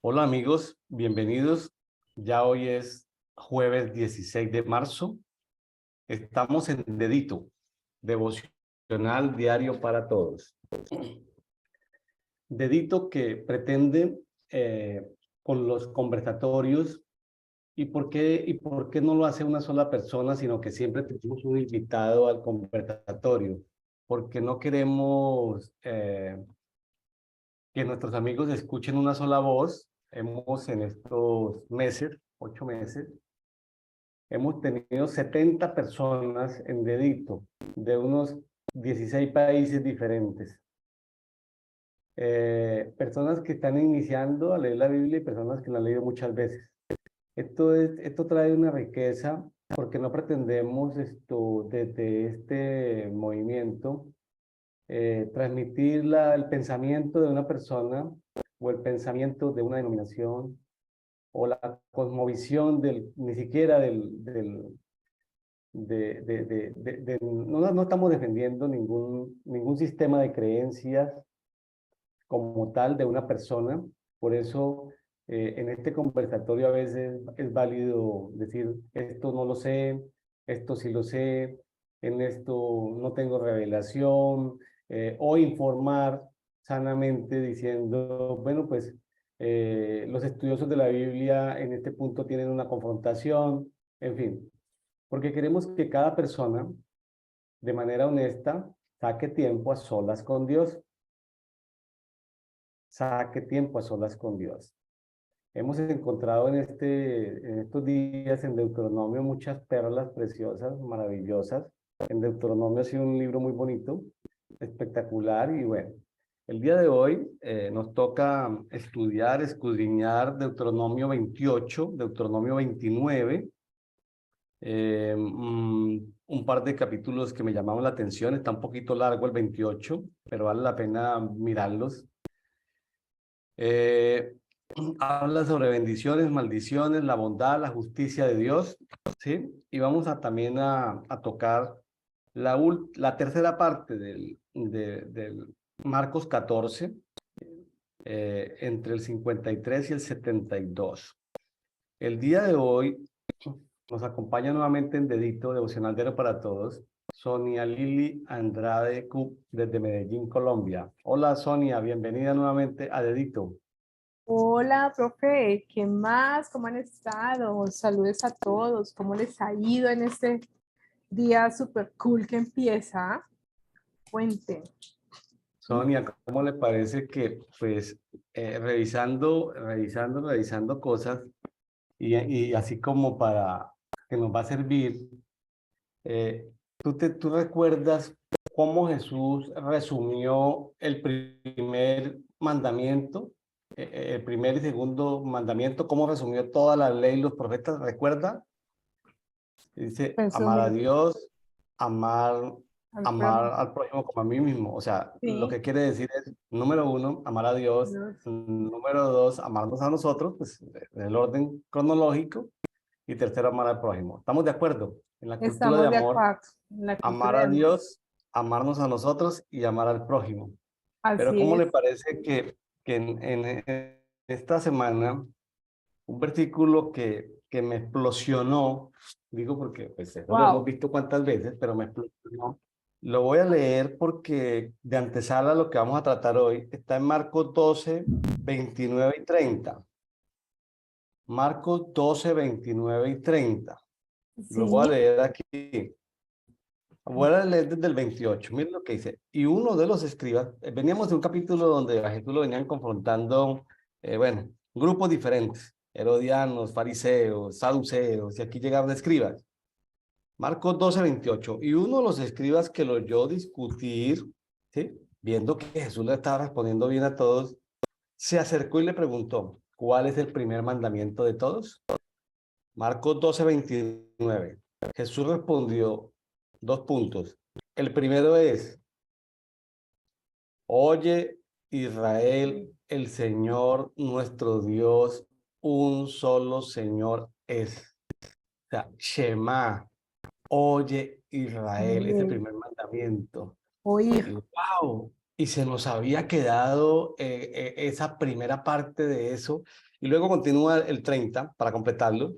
Hola amigos, bienvenidos. Ya hoy es jueves 16 de marzo. Estamos en Dedito, devocional diario para todos. Dedito que pretende con los conversatorios y por qué no lo hace una sola persona, sino que siempre tenemos un invitado al conversatorio, porque no queremos que nuestros amigos escuchen una sola voz. Hemos en estos meses, 8 meses, hemos tenido 70 personas en Dedito de unos 16 países diferentes. Personas que están iniciando a leer la Biblia y personas que la han leído muchas veces. Esto trae una riqueza porque no pretendemos desde este movimiento transmitir el pensamiento de una persona o el pensamiento de una denominación o la cosmovisión ni siquiera no estamos defendiendo ningún sistema de creencias como tal de una persona. Por eso en este conversatorio a veces es válido decir, esto no lo sé, esto sí lo sé, en esto no tengo revelación, o informar sanamente diciendo, bueno, pues los estudiosos de la Biblia en este punto tienen una confrontación, en fin, porque queremos que cada persona, de manera honesta, saque tiempo a solas con Dios, saque tiempo a solas con Dios. Hemos encontrado en estos días en Deuteronomio muchas perlas preciosas, maravillosas. En Deuteronomio ha sido un libro muy bonito, espectacular y bueno. El día de hoy nos toca estudiar, escudriñar Deuteronomio 28, Deuteronomio 29, un par de capítulos que me llamaron la atención. Está un poquito largo el 28, pero vale la pena mirarlos. Eh, Habla sobre bendiciones, maldiciones, la bondad, la justicia de Dios, ¿sí? Y vamos también a tocar la tercera parte del Marcos 14, entre el 53 y el 72. El día de hoy nos acompaña nuevamente en Dedito, Devocional Diario para Todos, Sonia Lili Andrade Cup, desde Medellín, Colombia. Hola Sonia, bienvenida nuevamente a Dedito. Hola, profe, ¿qué más? ¿Cómo han estado? Saludos a todos. ¿Cómo les ha ido en este día súper cool que empieza? Cuenten. Sonia, ¿cómo le parece que, pues, revisando cosas y así como para que nos va a servir, ¿tú recuerdas cómo Jesús resumió el primer mandamiento, el primer y segundo mandamiento, cómo resumió toda la ley y los profetas? ¿Recuerda? Dice, amar a Resumen, Dios, amar, al amar prójimo. al prójimo como a mí mismo. O sea, lo Sí. que quiere decir es, número uno, amar a Dios. Dios. Número dos, amarnos a nosotros, pues en el orden cronológico. Y tercero, amar al prójimo. ¿Estamos de acuerdo? En la cultura de Estamos de amor, acuerdo en la amar cultura de a amor. Dios, amarnos a nosotros y amar al prójimo. Pero Así ¿cómo le es. parece que en esta semana un versículo que me explosionó, digo porque pues eso lo hemos Wow. visto cuantas veces, pero me explosionó. Lo voy a leer porque de antesala lo que vamos a tratar hoy está en Marcos 12, 29 y 30. Marcos 12, 29 y 30. Lo voy a Sí. leer aquí. Voy a leer desde el 28. Miren lo que dice. Y uno de los escribas, veníamos de un capítulo donde a Jesús lo venían confrontando, bueno, grupos diferentes, herodianos, fariseos, saduceos, y aquí llegaron escribas. Marcos 12, 28. Y uno de los escribas que lo oyó discutir, ¿sí? Viendo que Jesús le estaba respondiendo bien a todos, se acercó y le preguntó, ¿cuál es el primer mandamiento de todos? Marcos 12, 29. Jesús respondió, dos puntos. El primero es, oye Israel, el Señor nuestro Dios, un solo Señor es. O sea, Shema, oye Israel, es el Oye, primer mandamiento. oír. Y wow, y se nos había quedado esa primera parte de eso. Y luego continúa el 30 para completarlo.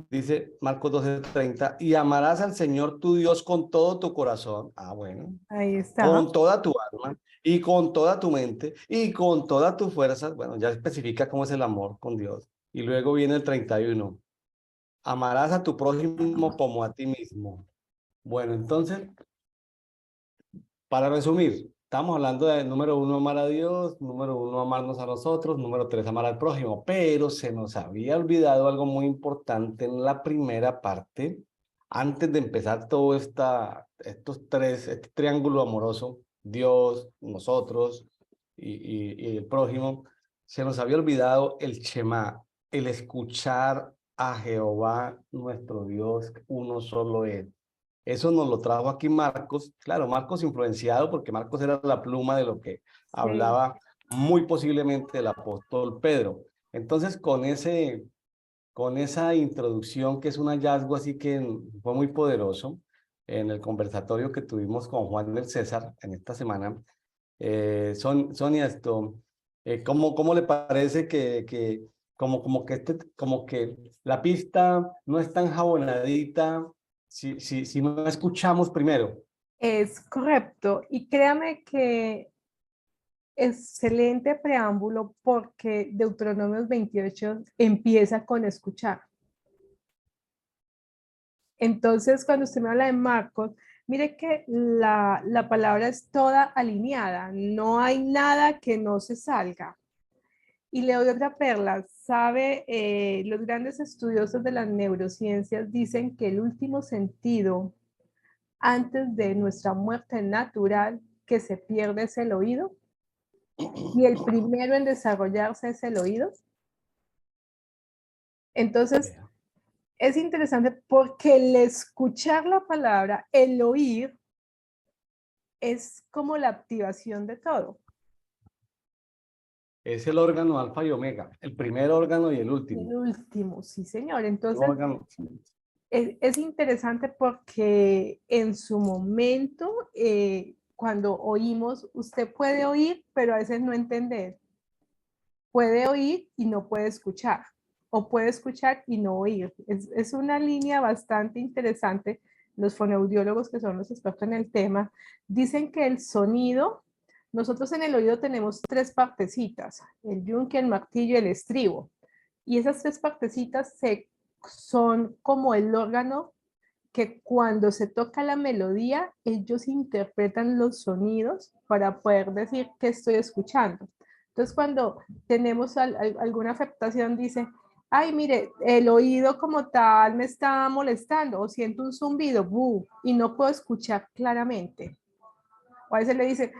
Dice Marcos 12:30, y amarás al Señor tu Dios con todo tu corazón. Ah, bueno. Ahí está. Con toda tu alma y con toda tu mente y con todas tus fuerzas. Bueno, ya especifica cómo es el amor con Dios. Y luego viene el 31. Amarás a tu prójimo como a ti mismo. Bueno, entonces, para resumir, estamos hablando de número uno, amar a Dios, número uno, amarnos a nosotros, número tres, amar al prójimo, pero se nos había olvidado algo muy importante en la primera parte, antes de empezar todo este triángulo amoroso, Dios, nosotros y el prójimo, se nos había olvidado el Shema, el escuchar a Jehová, nuestro Dios, uno solo es. Eso nos lo trajo aquí Marcos, claro, Marcos influenciado porque Marcos era la pluma de lo que Sí. hablaba muy posiblemente el apóstol Pedro. Entonces, con esa introducción, que es un hallazgo así que fue muy poderoso, en el conversatorio que tuvimos con Juan del César en esta semana, Sonia, ¿cómo le parece como que la pista no es tan jabonadita si no escuchamos primero? Es correcto. Y créame que excelente preámbulo porque Deuteronomios 28 empieza con escuchar. Entonces, cuando usted me habla de Marcos, mire que la palabra es toda alineada, no hay nada que no se salga. Y le doy otra perla, sabe, los grandes estudiosos de las neurociencias dicen que el último sentido antes de nuestra muerte natural que se pierde es el oído y el primero en desarrollarse es el oído. Entonces, es interesante porque el escuchar la palabra, el oír, es como la activación de todo. Es el órgano alfa y omega, el primer órgano y el último. El último, sí, señor. El Entonces, órgano, es interesante porque en su momento, cuando oímos, usted puede oír, pero a veces no entender. Puede oír y no puede escuchar, o puede escuchar y no oír. Es una línea bastante interesante. Los fonoaudiólogos, que son los expertos en el tema, dicen que el sonido, nosotros en el oído tenemos tres partecitas, el yunque, el martillo y el estribo. Y esas tres partecitas son como el órgano que cuando se toca la melodía, ellos interpretan los sonidos para poder decir que estoy escuchando. Entonces, cuando tenemos alguna afectación, dice, ay, mire, el oído como tal me está molestando, o siento un zumbido, y no puedo escuchar claramente. O a veces le dice,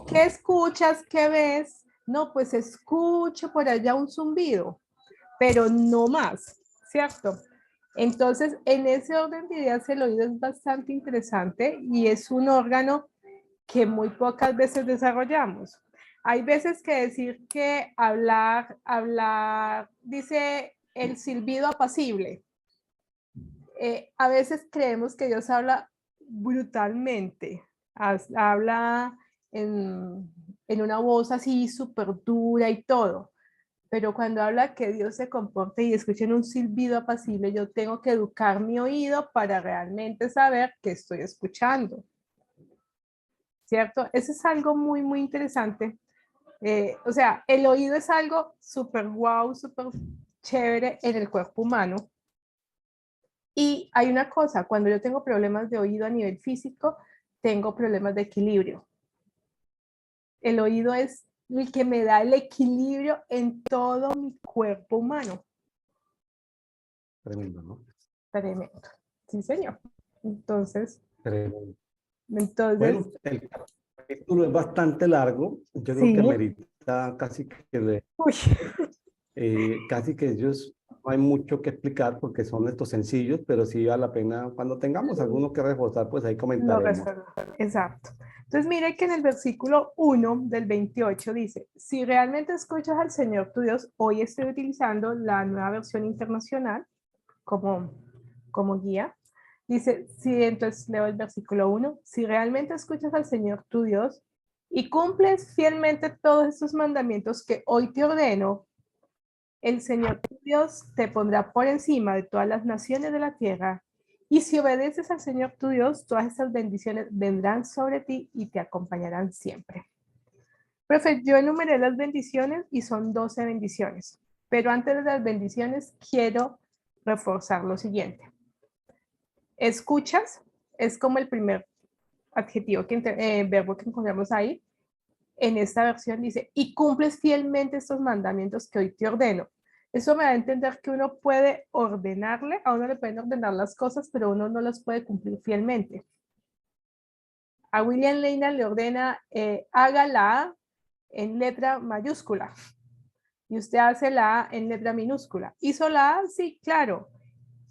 ¿qué escuchas? ¿Qué ves? No, pues escucho por allá un zumbido, pero no más, ¿cierto? Entonces, en ese orden de ideas, el oído es bastante interesante y es un órgano que muy pocas veces desarrollamos. Hay veces que decir que hablar, dice el silbido apacible. A veces creemos que Dios habla brutalmente, habla en una voz así súper dura y todo. Pero cuando habla que Dios se comporte y escuchen un silbido apacible, yo tengo que educar mi oído para realmente saber que estoy escuchando, ¿cierto? Eso es algo muy, muy interesante. O sea, el oído es algo súper guau, súper chévere en el cuerpo humano. Y hay una cosa, cuando yo tengo problemas de oído a nivel físico, tengo problemas de equilibrio. El oído es el que me da el equilibrio en todo mi cuerpo humano. tremendo, ¿no? Tremendo. Sí, señor. Entonces, Tremendo. entonces, Bueno, el capítulo es bastante largo. Yo creo que sí. merita Uy, casi que ellos no hay mucho que explicar porque son estos sencillos, pero sí vale la pena. Cuando tengamos alguno que reforzar, pues ahí lo comentaremos. resuelvo. Exacto. Entonces, mire que en el versículo 1 del 28 dice, si realmente escuchas al Señor tu Dios, hoy estoy utilizando la nueva versión internacional como guía. Dice, si entonces leo el versículo 1, si realmente escuchas al Señor tu Dios y cumples fielmente todos estos mandamientos que hoy te ordeno, el Señor tu Dios te pondrá por encima de todas las naciones de la tierra. Y si obedeces al Señor tu Dios, todas estas bendiciones vendrán sobre ti y te acompañarán siempre. Profe, yo enumeré las bendiciones y son 12 bendiciones. Pero antes de las bendiciones, quiero reforzar lo siguiente. Escuchas es como el primer adjetivo, verbo que encontramos ahí. En esta versión dice, y cumples fielmente estos mandamientos que hoy te ordeno. Eso me da a entender que uno puede ordenarle, a uno le pueden ordenar las cosas, pero uno no las puede cumplir fielmente. A William Leyna le ordena, haga la A en letra mayúscula, y usted hace la A en letra minúscula. ¿Hizo la A? Sí, claro.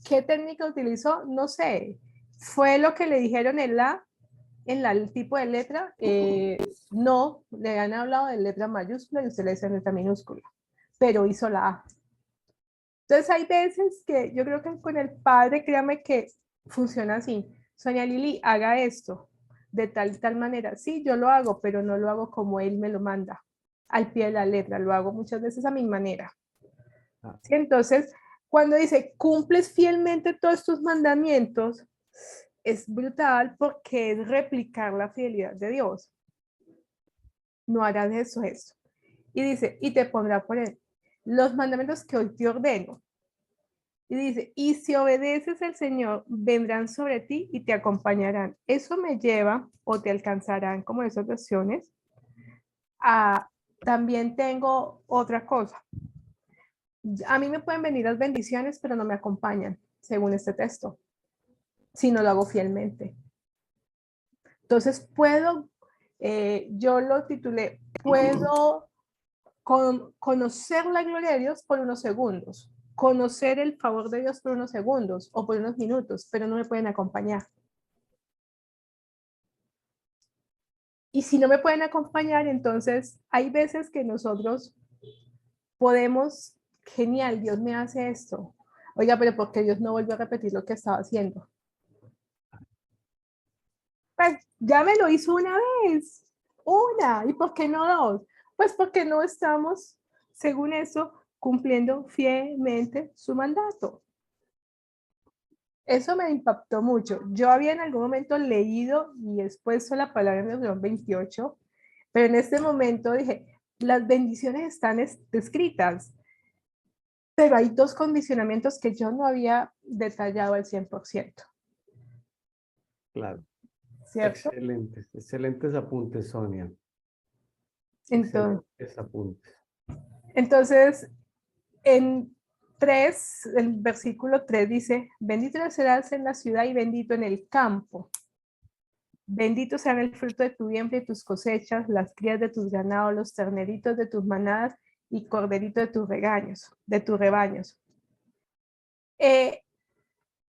¿Qué técnica utilizó? No sé. ¿Fue lo que le dijeron en el tipo de letra? No, le han hablado de letra mayúscula y usted le dice letra minúscula, pero hizo la A. Entonces hay veces que yo creo que con el padre, créame que funciona así. Sonia Lili, haga esto de tal y tal manera. Sí, yo lo hago, pero no lo hago como él me lo manda, al pie de la letra. Lo hago muchas veces a mi manera. ¿Sí? Entonces, cuando dice, cumples fielmente todos tus mandamientos, es brutal porque es replicar la fidelidad de Dios. No harás eso. Y dice, y te pondrá por él los mandamientos que hoy te ordeno. Y dice, y si obedeces al Señor, vendrán sobre ti y te acompañarán. Eso me lleva, o te alcanzarán, como esas versiones, a también tengo otra cosa. A mí me pueden venir las bendiciones, pero no me acompañan, según este texto, si no lo hago fielmente. Entonces, yo lo titulé, puedo conocer la gloria de Dios por unos segundos, conocer el favor de Dios por unos segundos o por unos minutos, pero no me pueden acompañar. Y si no me pueden acompañar, entonces hay veces que nosotros podemos, genial, Dios me hace esto. Oiga, pero ¿por qué Dios no vuelve a repetir lo que estaba haciendo? Pues ya me lo hizo una vez, ¿y por qué no dos? Pues porque no estamos, según eso, cumpliendo fielmente su mandato. Eso me impactó mucho. Yo había en algún momento leído y expuesto la palabra en Deuteronomio 28, pero en este momento dije, las bendiciones están descritas, pero hay dos condicionamientos que yo no había detallado al 100%. Claro. ¿Cierto? Excelentes apuntes, Sonia. Entonces, Excelentes apuntes. Entonces, el versículo 3 dice, bendito serás en la ciudad y bendito en el campo. Bendito sean el fruto de tu vientre y tus cosechas, las crías de tus ganados, los terneritos de tus manadas y corderitos de tus rebaños.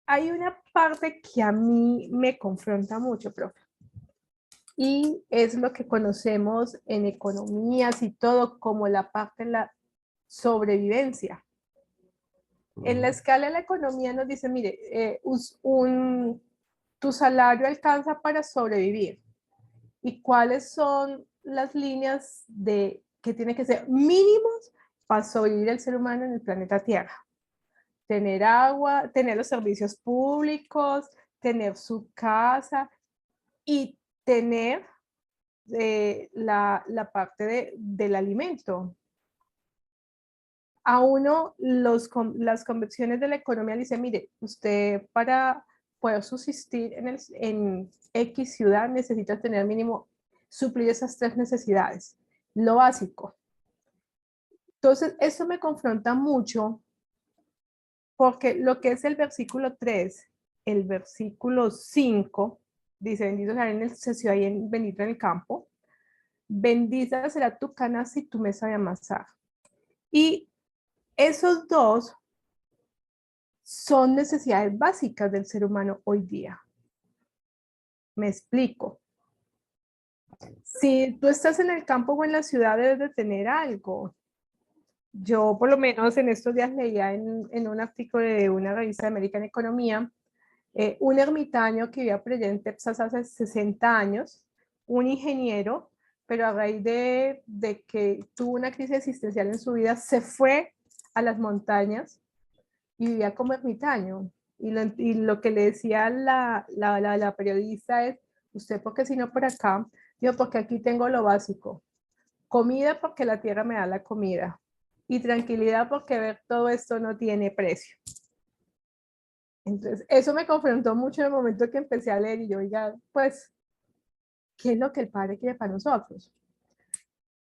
Hay una parte que a mí me confronta mucho, profe, y es lo que conocemos en economías y todo como la parte de la sobrevivencia. En la escala de la economía nos dice, mire, tu salario alcanza para sobrevivir. ¿Y cuáles son las líneas que tienen que ser mínimos para sobrevivir el ser humano en el planeta Tierra? Tener agua, tener los servicios públicos, tener su casa y tener la parte del alimento. A uno las convenciones de la economía le dicen, mire, usted para poder subsistir en X ciudad necesita tener mínimo suplir esas tres necesidades, lo básico. Entonces, eso me confronta mucho porque lo que es el versículo 3, el versículo 5, dice, bendito será en el ciudad y bendito en el campo, bendita será tu canasta y tu mesa de amasar. Y esos dos son necesidades básicas del ser humano hoy día. Me explico. Si tú estás en el campo o en la ciudad, debes de tener algo. Yo, por lo menos, en estos días leía en un artículo de una revista de American Economía, un ermitaño que vivía por allá en Texas hace 60 años, un ingeniero, pero a raíz de que tuvo una crisis existencial en su vida, se fue a las montañas y vivía como ermitaño. Y lo que le decía la periodista es, usted, ¿por qué si no por acá? Yo, porque aquí tengo lo básico. Comida, porque la tierra me da la comida. Y tranquilidad, porque ver todo esto no tiene precio. Entonces, eso me confrontó mucho en el momento que empecé a leer y yo, oiga, pues, ¿qué es lo que el Padre quiere para nosotros?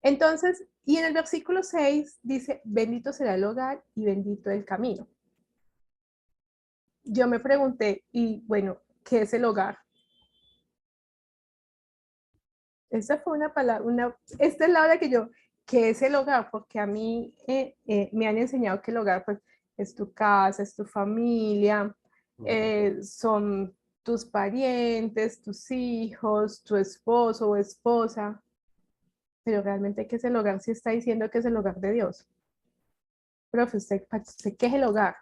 Entonces, y en el versículo 6 dice, bendito será el hogar y bendito el camino. Yo me pregunté, y bueno, ¿qué es el hogar? Esa fue una palabra, esta es la hora que yo, ¿qué es el hogar? Porque a mí me han enseñado que el hogar pues, es tu casa, es tu familia, son tus parientes, tus hijos, tu esposo o esposa, pero realmente, ¿qué es el hogar? Si está diciendo que es el hogar de Dios. Profe, ¿usted qué es el hogar?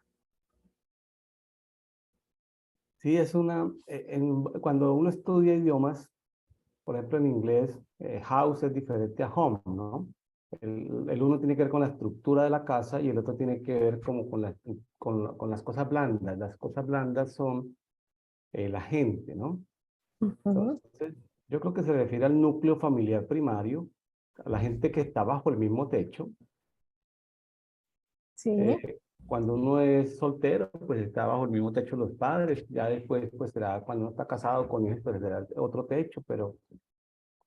Sí, es cuando uno estudia idiomas, por ejemplo en inglés, house es diferente a home, ¿no? El uno tiene que ver con la estructura de la casa y el otro tiene que ver como con las cosas blandas. Las cosas blandas son la gente, ¿no? Ujú. Entonces, yo creo que se refiere al núcleo familiar primario, a la gente que está bajo el mismo techo. Sí, Cuando uno es soltero, pues está bajo el mismo techo los padres. Ya después, pues será cuando uno está casado con hijos, pues será otro techo, pero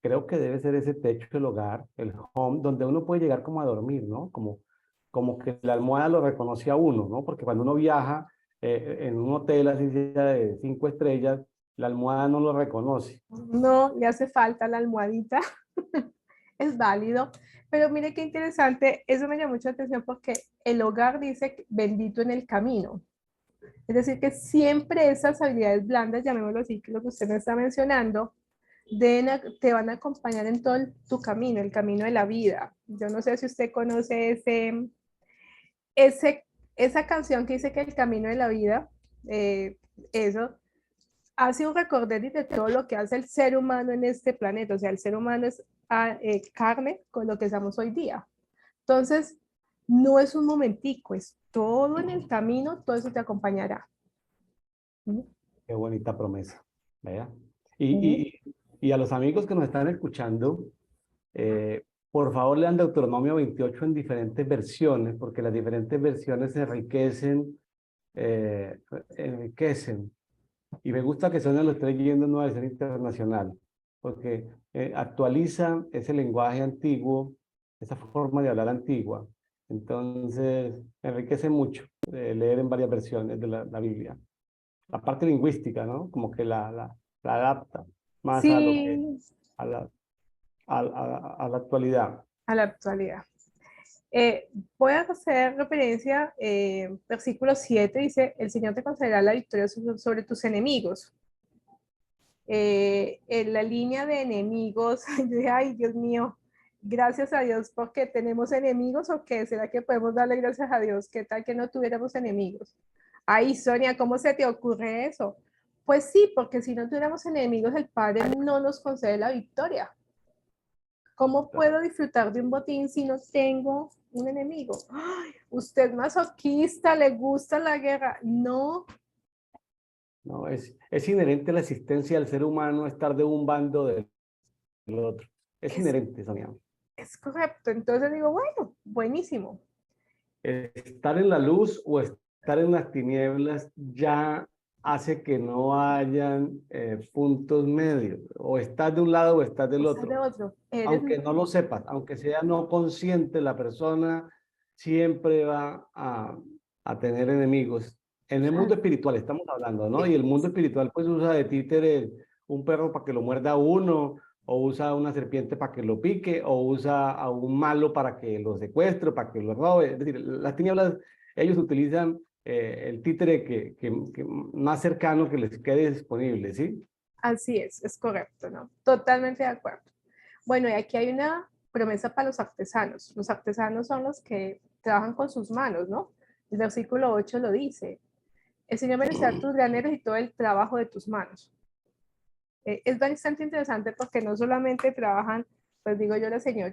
creo que debe ser ese techo, el hogar, el home, donde uno puede llegar como a dormir, ¿no? Como que la almohada lo reconoce a uno, ¿no? Porque cuando uno viaja en un hotel así sea de 5 estrellas, la almohada no lo reconoce. no, le hace falta la almohadita, es válido. Pero mire qué interesante, eso me llamó mucha atención porque el hogar dice bendito en el camino. Es decir, que siempre esas habilidades blandas, llamémoslo así, que lo que usted me está mencionando, te van a acompañar en todo tu camino, el camino de la vida. Yo no sé si usted conoce ese, esa canción que dice que el camino de la vida, eso, hace un recorderis de todo lo que hace el ser humano en este planeta. O sea, el ser humano es carne con lo que somos hoy día. Entonces, no es un momentico, es todo en el camino, todo eso te acompañará. ¿Mm? Qué bonita promesa, ¿vea? ¿Mm? Y, y, y a los amigos que nos están escuchando, por favor lean Deuteronomio 28 en diferentes versiones, porque las diferentes versiones se eh, enriquecen. Y me gusta que Sonia lo esté leyendo en una versión internacional, porque actualiza ese lenguaje antiguo, esa forma de hablar antigua. Entonces, enriquece mucho leer en varias versiones de la Biblia. La parte lingüística, ¿no? Como que la adapta más a lo que, Sí, a la, a la actualidad. a la actualidad. Voy a hacer referencia, versículo 7 dice, el Señor te concederá la victoria sobre tus enemigos. En la línea de enemigos, yo dije, ay, Dios mío, gracias a Dios porque tenemos enemigos o qué, ¿será que podemos darle gracias a Dios? ¿Qué tal que no tuviéramos enemigos? Ay, Sonia, ¿cómo se te ocurre eso? Pues sí, porque si no tuviéramos enemigos, el Padre no nos concede la victoria. ¿Cómo puedo disfrutar de un botín si no tengo un enemigo? Ay, usted es masoquista, le gusta la guerra. No, ¿No? Es inherente a la existencia del ser humano estar de un bando o del otro. Es es, inherente, Sonia. es correcto. Entonces digo, bueno, buenísimo. Estar en la luz o estar en las tinieblas ya hace que no hayan puntos medios. O estás de un lado o estás del O sea, de otro. otro, eres, Aunque no lo sepas, aunque sea no consciente, la persona siempre va a tener enemigos. En el mundo espiritual estamos hablando, ¿no? Y el mundo espiritual pues usa de títere un perro para que lo muerda a uno, o usa una serpiente para que lo pique, o usa a un malo para que lo secuestre, para que lo robe. Es decir, las tinieblas, ellos utilizan el títere que más cercano que les quede disponible, ¿sí? así es correcto, ¿no? Totalmente de acuerdo. Bueno, y aquí hay una promesa para los artesanos. Los artesanos son los que trabajan con sus manos, ¿no? El versículo 8 lo dice. El Señor merecerá tus graneros y todo el trabajo de tus manos. Es bastante interesante porque no solamente trabajan, pues digo yo,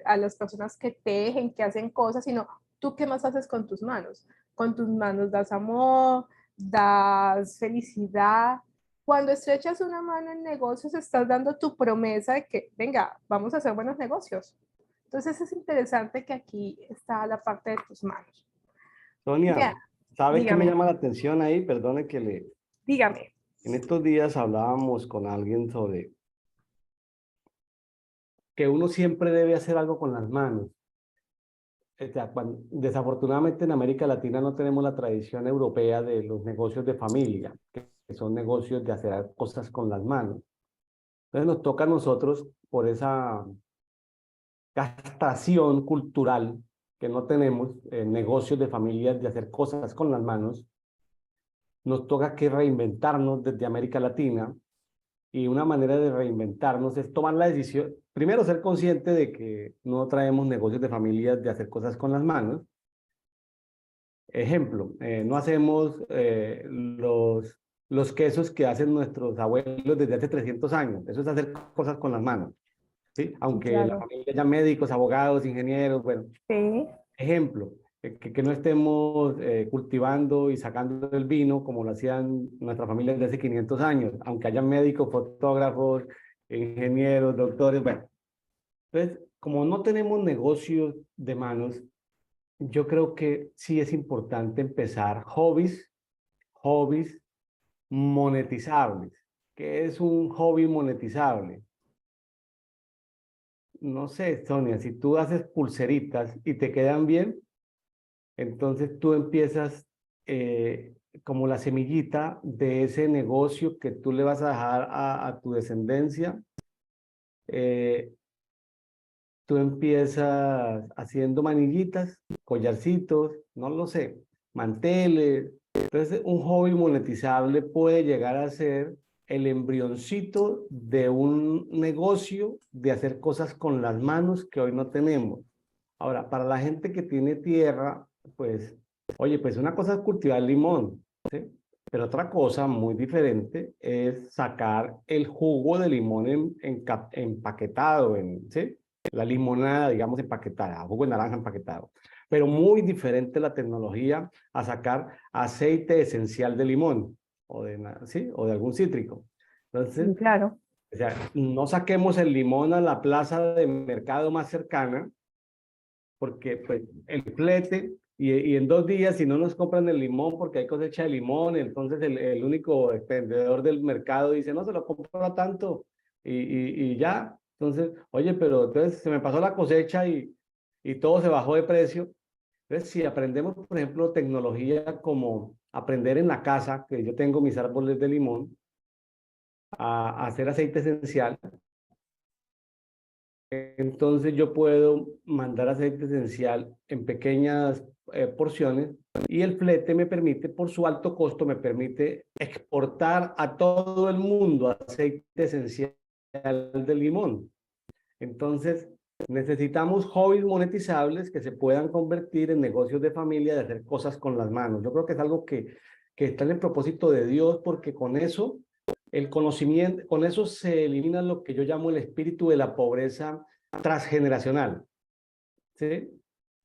a las personas que tejen, que hacen cosas, sino ¿Tú qué más haces con tus manos? Con tus manos das amor, das felicidad. Cuando estrechas una mano en negocios, estás dando tu promesa de que, venga, vamos a hacer buenos negocios. Entonces es interesante que aquí está la parte de tus manos. Sonia, Vea, ¿sabes qué me dígame, llama la atención ahí? Perdone que dígame. en estos días hablábamos con alguien sobre que uno siempre debe hacer algo con las manos. O sea, desafortunadamente en América Latina no tenemos la tradición europea de los negocios de familia, que son negocios de hacer cosas con las manos. Entonces nos toca a nosotros, por esa castración cultural que no tenemos, negocios de familias de hacer cosas con las manos, nos toca que reinventarnos desde América Latina. Y una manera de reinventarnos es tomar la decisión, primero ser consciente de que no traemos negocios de familias de hacer cosas con las manos. Ejemplo, no hacemos los quesos que hacen nuestros abuelos desde hace 300 años. Eso es hacer cosas con las manos, ¿sí? Sí, Aunque la claro. familia ya médicos, abogados, ingenieros, bueno. Sí, Ejemplo, que no estemos cultivando y sacando el vino como lo hacían nuestras familias desde hace 500 años, aunque hayan médicos, fotógrafos, ingenieros, doctores, bueno. Entonces, como no tenemos negocios de manos, yo creo que sí es importante empezar hobbies monetizables. ¿Qué es un hobby monetizable? No sé, Sonia, si tú haces pulseritas y te quedan bien, entonces tú empiezas como la semillita de ese negocio que tú le vas a dejar a tu descendencia. eh, Tú empiezas haciendo manillitas, collarcitos, no lo sé, manteles. Entonces, un hobby monetizable puede llegar a ser el embrioncito de un negocio de hacer cosas con las manos que hoy no tenemos. Ahora, para la gente que tiene tierra, pues, oye, pues una cosa es cultivar limón, ¿sí? Pero otra cosa muy diferente es sacar el jugo de limón empaquetado, ¿sí? La limonada, digamos, empaquetada, jugo de naranja empaquetado. Pero muy diferente la tecnología a sacar aceite esencial de limón ¿sí? O de algún cítrico. sí, Entonces, claro. o sea, no saquemos el limón a la plaza de mercado más cercana, porque pues el flete y en 2 días si no nos compran el limón porque hay cosecha de limón, entonces el único vendedor del mercado dice, no, se lo compro a tanto y ya. Entonces, oye, pero entonces se me pasó la cosecha y todo se bajó de precio. Entonces, si aprendemos, por ejemplo, tecnología como aprender en la casa, que yo tengo mis árboles de limón, a hacer aceite esencial, entonces yo puedo mandar aceite esencial en pequeñas porciones y el flete me permite, por su alto costo, me permite exportar a todo el mundo aceite esencial de limón. Entonces, necesitamos hobbies monetizables que se puedan convertir en negocios de familia, de hacer cosas con las manos. Yo creo que es algo que está en el propósito de Dios porque con eso el conocimiento, con eso se elimina lo que yo llamo el espíritu de la pobreza transgeneracional, ¿sí?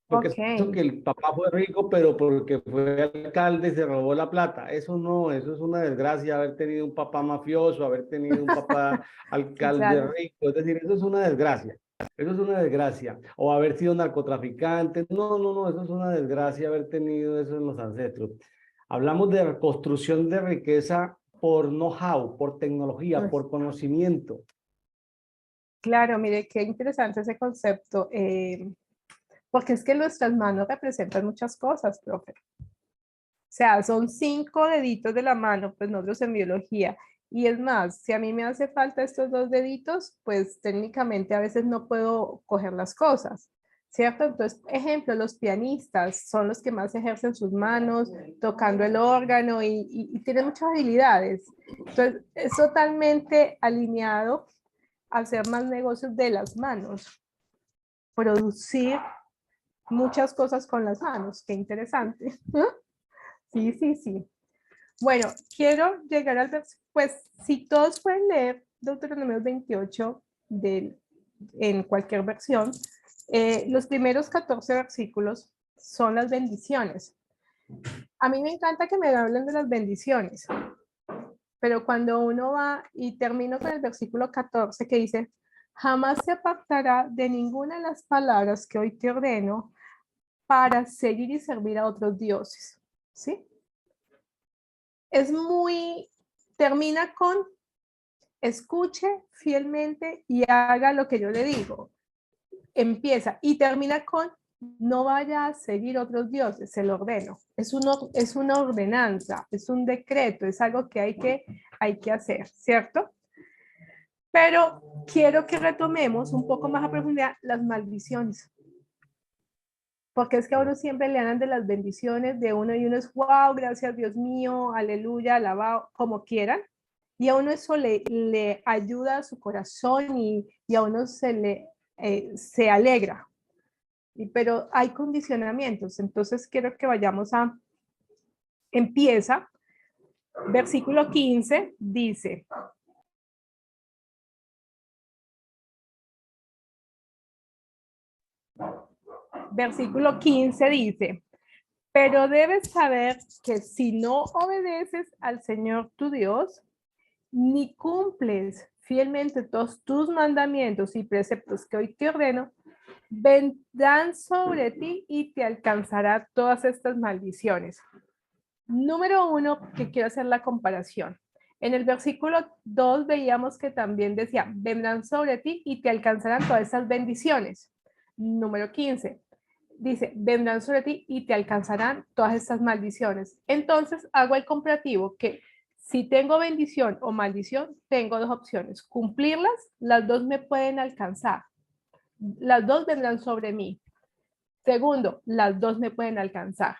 Porque Ok, pienso que el papá fue rico, pero porque fue alcalde se robó la plata. Eso no, eso es una desgracia haber tenido un papá mafioso, haber tenido un papá sí, alcalde claro. rico. Es decir, eso es una desgracia. Eso es una desgracia. O haber sido narcotraficante. No, no, no, eso es una desgracia haber tenido eso en los ancestros. Hablamos de reconstrucción de riqueza por know-how, por tecnología, por conocimiento. Claro, mire, qué interesante ese concepto, porque es que nuestras manos representan muchas cosas, profe. O sea, son 5 deditos de la mano, pues nosotros en biología. Y es más, si a mí me hace falta estos 2 deditos, pues técnicamente a veces no puedo coger las cosas, ¿cierto? Entonces, ejemplo, los pianistas son los que más ejercen sus manos tocando el órgano y tienen muchas habilidades. Entonces, es totalmente alineado a hacer más negocios de las manos, producir muchas cosas con las manos. Qué interesante. Sí, sí, sí. Bueno, quiero llegar al pues si todos pueden leer Deuteronomio 28 en cualquier versión, los primeros 14 versículos son las bendiciones. A mí me encanta que me hablen de las bendiciones, pero cuando uno va y termino con el versículo 14 que dice, jamás se apartará de ninguna de las palabras que hoy te ordeno para seguir y servir a otros dioses, ¿sí? Es muy, termina con, escuche fielmente y haga lo que yo le digo. Empieza y termina con, no vaya a seguir otros dioses, se lo ordeno. Es una ordenanza, es un decreto, es algo que hay que hacer, ¿cierto? Pero quiero que retomemos un poco más a profundidad las maldiciones. Porque es que a uno siempre le hablan de las bendiciones de uno y uno es, wow, gracias Dios mío, aleluya, alabado, como quieran. Y a uno eso le ayuda a su corazón y a uno se alegra. Pero hay condicionamientos. Entonces quiero que vayamos empieza, versículo 15, dice, versículo 15 dice, pero debes saber que si no obedeces al Señor tu Dios, ni cumples fielmente todos tus mandamientos y preceptos que hoy te ordeno, vendrán sobre ti y te alcanzarán todas estas maldiciones. Número 1, que quiero hacer la comparación. En el versículo 2 veíamos que también decía, vendrán sobre ti y te alcanzarán todas estas bendiciones. Número 15, dice, vendrán sobre ti y te alcanzarán todas estas maldiciones. Entonces hago el comparativo que si tengo bendición o maldición, tengo dos opciones. Cumplirlas, las dos me pueden alcanzar. Las dos vendrán sobre mí. Segundo, las dos me pueden alcanzar.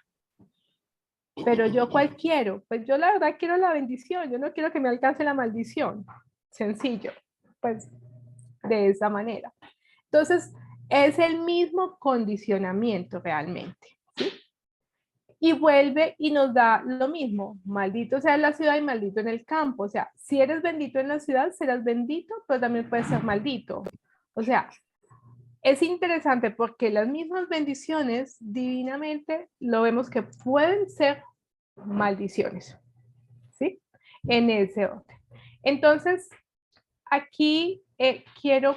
Pero yo, ¿cuál quiero? Pues yo la verdad quiero la bendición. Yo no quiero que me alcance la maldición. Sencillo. Pues de esa manera. Entonces, es el mismo condicionamiento realmente. ¿Sí? Y vuelve y nos da lo mismo, maldito sea la ciudad y maldito en el campo, o sea, si eres bendito en la ciudad, serás bendito, pero también puedes ser maldito. O sea, es interesante porque las mismas bendiciones divinamente lo vemos que pueden ser maldiciones, ¿sí? En ese orden. Entonces, aquí quiero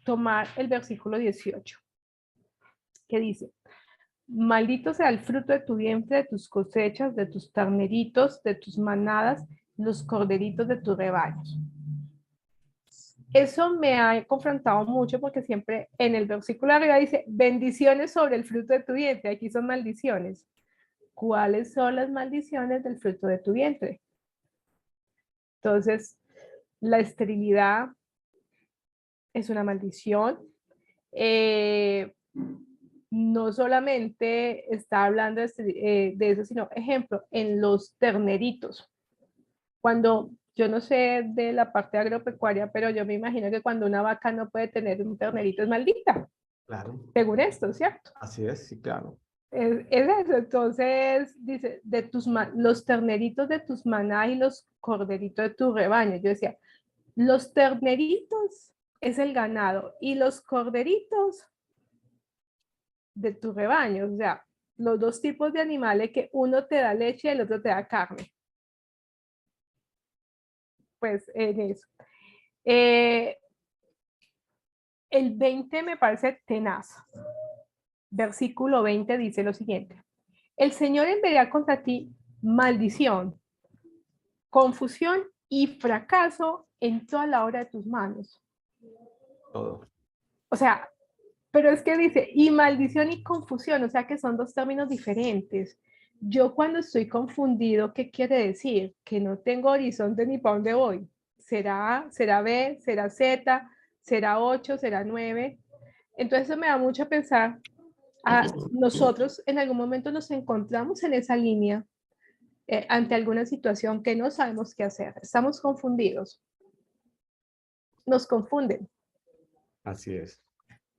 tomar el versículo 18, que dice, maldito sea el fruto de tu vientre, de tus cosechas, de tus terneritos, de tus manadas, los corderitos de tus rebaños. Eso me ha confrontado mucho porque siempre en el versículo arriba dice bendiciones sobre el fruto de tu vientre. Aquí son maldiciones. ¿Cuáles son las maldiciones del fruto de tu vientre? Entonces, la esterilidad es una maldición. No solamente está hablando de eso, sino, ejemplo, en los terneritos. Cuando, yo no sé de la parte agropecuaria, pero yo me imagino que cuando una vaca no puede tener un ternerito es maldita, Claro, según esto, ¿cierto? así es, sí, claro. Es eso, entonces dice, los terneritos de tus manadas y los corderitos de tu rebaño. Yo decía, los terneritos es el ganado y los corderitos de tu rebaño, o sea, los dos tipos de animales que uno te da leche y el otro te da carne. Pues en eso. Eh, el 20 me parece tenaz. Versículo 20 dice lo siguiente. El Señor enviará contra ti maldición, confusión y fracaso en toda la obra de tus manos. Todo. O sea, pero es que dice, y maldición y confusión, o sea que son dos términos diferentes. Yo cuando estoy confundido, ¿qué quiere decir? Que no tengo horizonte ni para dónde voy. ¿Será A, será B, será Z, será 8, será 9? Entonces eso me da mucho a pensar, nosotros en algún momento nos encontramos en esa línea ante alguna situación que no sabemos qué hacer. Estamos confundidos, nos confunden. Así es.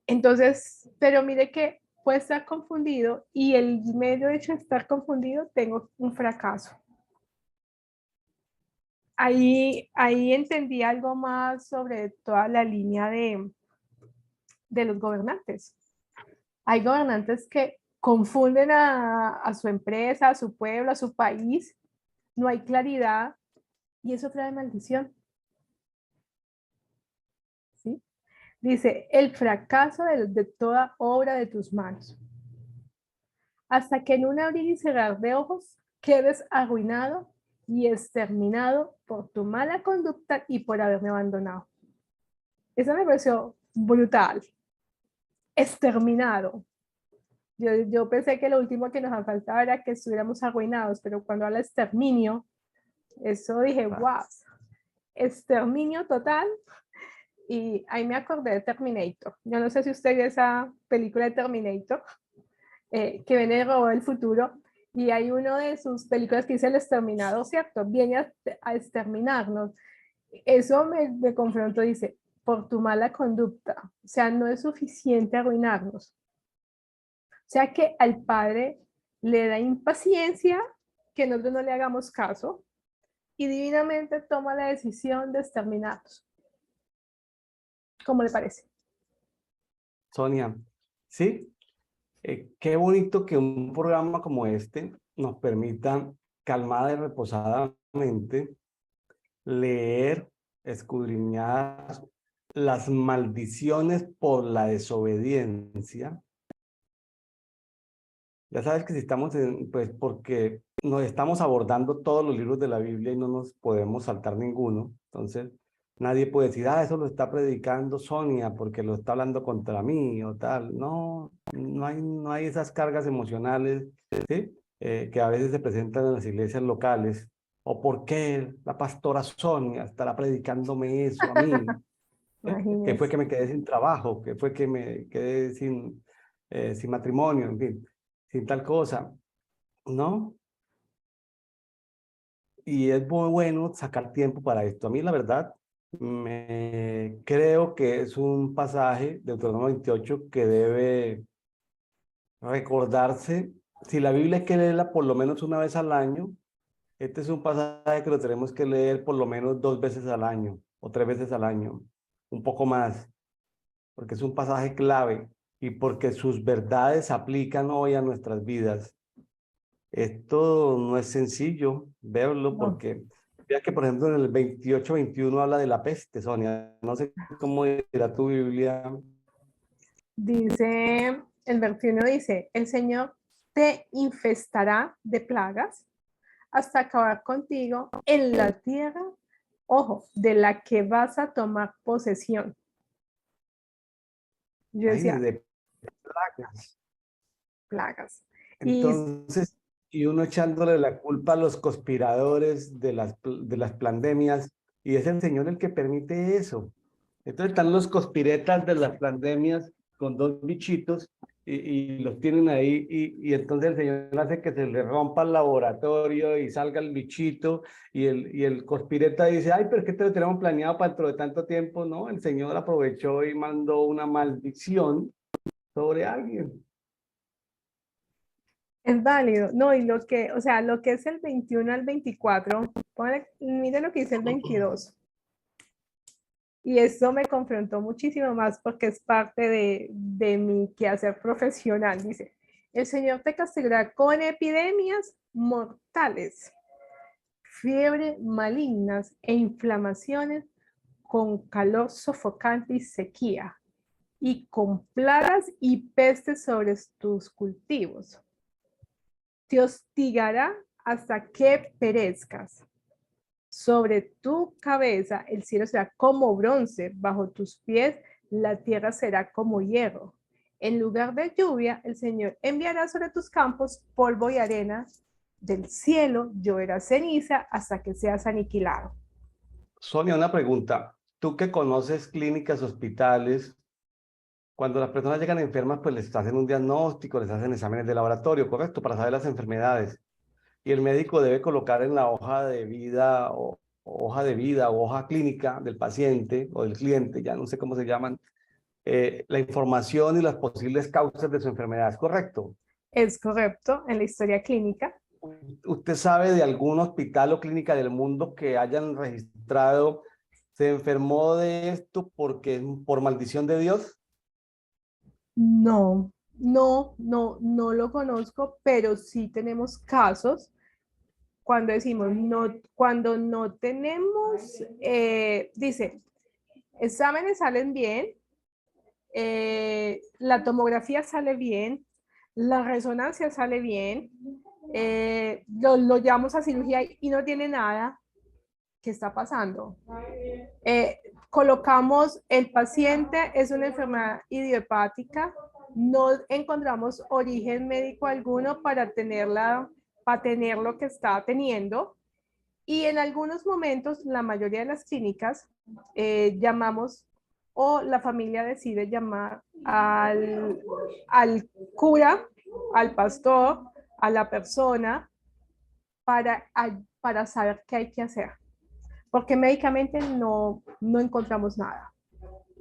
Entonces, pero mire que puede estar confundido y el medio hecho de estar confundido tengo un fracaso. Ahí entendí algo más sobre toda la línea de los gobernantes. Hay gobernantes que confunden a su empresa, a su pueblo, a su país. No hay claridad y eso trae maldición. ¿Sí? Dice, el fracaso de toda obra de tus manos. Hasta que en un abrir y cerrar de ojos quedes arruinado y exterminado por tu mala conducta y por haberme abandonado. Eso me pareció brutal. Exterminado. Yo pensé que lo último que nos faltaba era que estuviéramos arruinados, pero cuando habla exterminio, eso dije, wow, exterminio total. Y ahí me acordé de Terminator. Yo no sé si usted vio esa película de Terminator, que viene de Robot del Futuro, y hay uno de sus películas que dice el exterminador, ¿cierto? Viene a exterminarnos. Eso me confrontó, dice, por tu mala conducta. O sea, no es suficiente arruinarnos. O sea que al padre le da impaciencia que nosotros no le hagamos caso y divinamente toma la decisión de exterminarnos. ¿Cómo le parece? Sonia, sí, qué bonito que un programa como este nos permita calmada y reposadamente leer, escudriñar las maldiciones por la desobediencia. Ya sabes que si estamos pues porque nos estamos abordando todos los libros de la Biblia y no nos podemos saltar ninguno. Entonces, nadie puede decir, ah, eso lo está predicando Sonia porque lo está hablando contra mí o tal. No, no hay esas cargas emocionales, ¿sí? Que a veces se presentan en las iglesias locales. ¿O por qué la pastora Sonia estará predicándome eso a mí? Que fue Imagínense. que me quedé sin trabajo, que fue que me quedé sin matrimonio, en fin, sin tal cosa, ¿no? Y es muy bueno sacar tiempo para esto. A mí, la verdad, creo que es un pasaje de Deuteronomio 28 que debe recordarse. Si la Biblia hay que leerla por lo menos una vez al año, este es un pasaje que lo tenemos que leer por lo menos 2 veces al año o 3 veces al año, un poco más, porque es un pasaje clave y porque sus verdades aplican hoy a nuestras vidas. Esto no es sencillo verlo No. porque, ya que por ejemplo en el 28-21 habla de la peste, Sonia. No sé cómo dirá tu Biblia. Dice, el 21 dice, el Señor te infestará de plagas hasta acabar contigo en la tierra, ojo, de la que vas a tomar posesión. Yo Imagínate, decía, de plagas. plagas. Y Entonces, y uno echándole la culpa a los conspiradores de las pandemias, y es el Señor el que permite eso. Entonces están los conspiretas de las pandemias con dos bichitos y los tienen ahí y entonces el Señor hace que se le rompa el laboratorio y salga el bichito y el conspireta dice, ay, pero es que te lo tenemos planeado para dentro de tanto tiempo. No, el Señor aprovechó y mandó una maldición sobre alguien. es válido, no, y lo que, o sea, lo que es el 21 al 24, mire lo que dice el 22. Y eso me confrontó muchísimo más porque es parte de mi quehacer profesional. Dice, el Señor te castigará con epidemias mortales, fiebre malignas e inflamaciones, con calor sofocante y sequía, y con plagas y pestes sobre tus cultivos. Te hostigará hasta que perezcas. Sobre tu cabeza el cielo será como bronce, bajo tus pies la tierra será como hierro. En lugar de lluvia, el Señor enviará sobre tus campos polvo y arena. Del cielo lloverá ceniza hasta que seas aniquilado. Sonia, una pregunta. Tú que conoces clínicas, hospitales, cuando las personas llegan enfermas, pues les hacen un diagnóstico, les hacen exámenes de laboratorio, ¿correcto? Para saber las enfermedades. Y el médico debe colocar en la hoja de vida o hoja de vida o hoja clínica del paciente o del cliente, ya no sé cómo se llaman, la información y las posibles causas de su enfermedad, ¿es correcto? Es correcto, en la historia clínica. ¿Usted sabe de algún hospital o clínica del mundo que hayan registrado se enfermó de esto porque por maldición de Dios? No, No lo conozco, pero sí tenemos casos cuando decimos no, cuando no tenemos, dice, exámenes salen bien, la tomografía sale bien, la resonancia sale bien, lo llevamos a cirugía y no tiene nada. ¿Qué está pasando? Colocamos el paciente, es una enfermedad idiopática, no encontramos origen médico alguno para tener lo que está teniendo. Y en algunos momentos, la mayoría de las clínicas llamamos o la familia decide llamar al cura, al pastor, a la persona para saber qué hay que hacer. Porque médicamente no encontramos nada.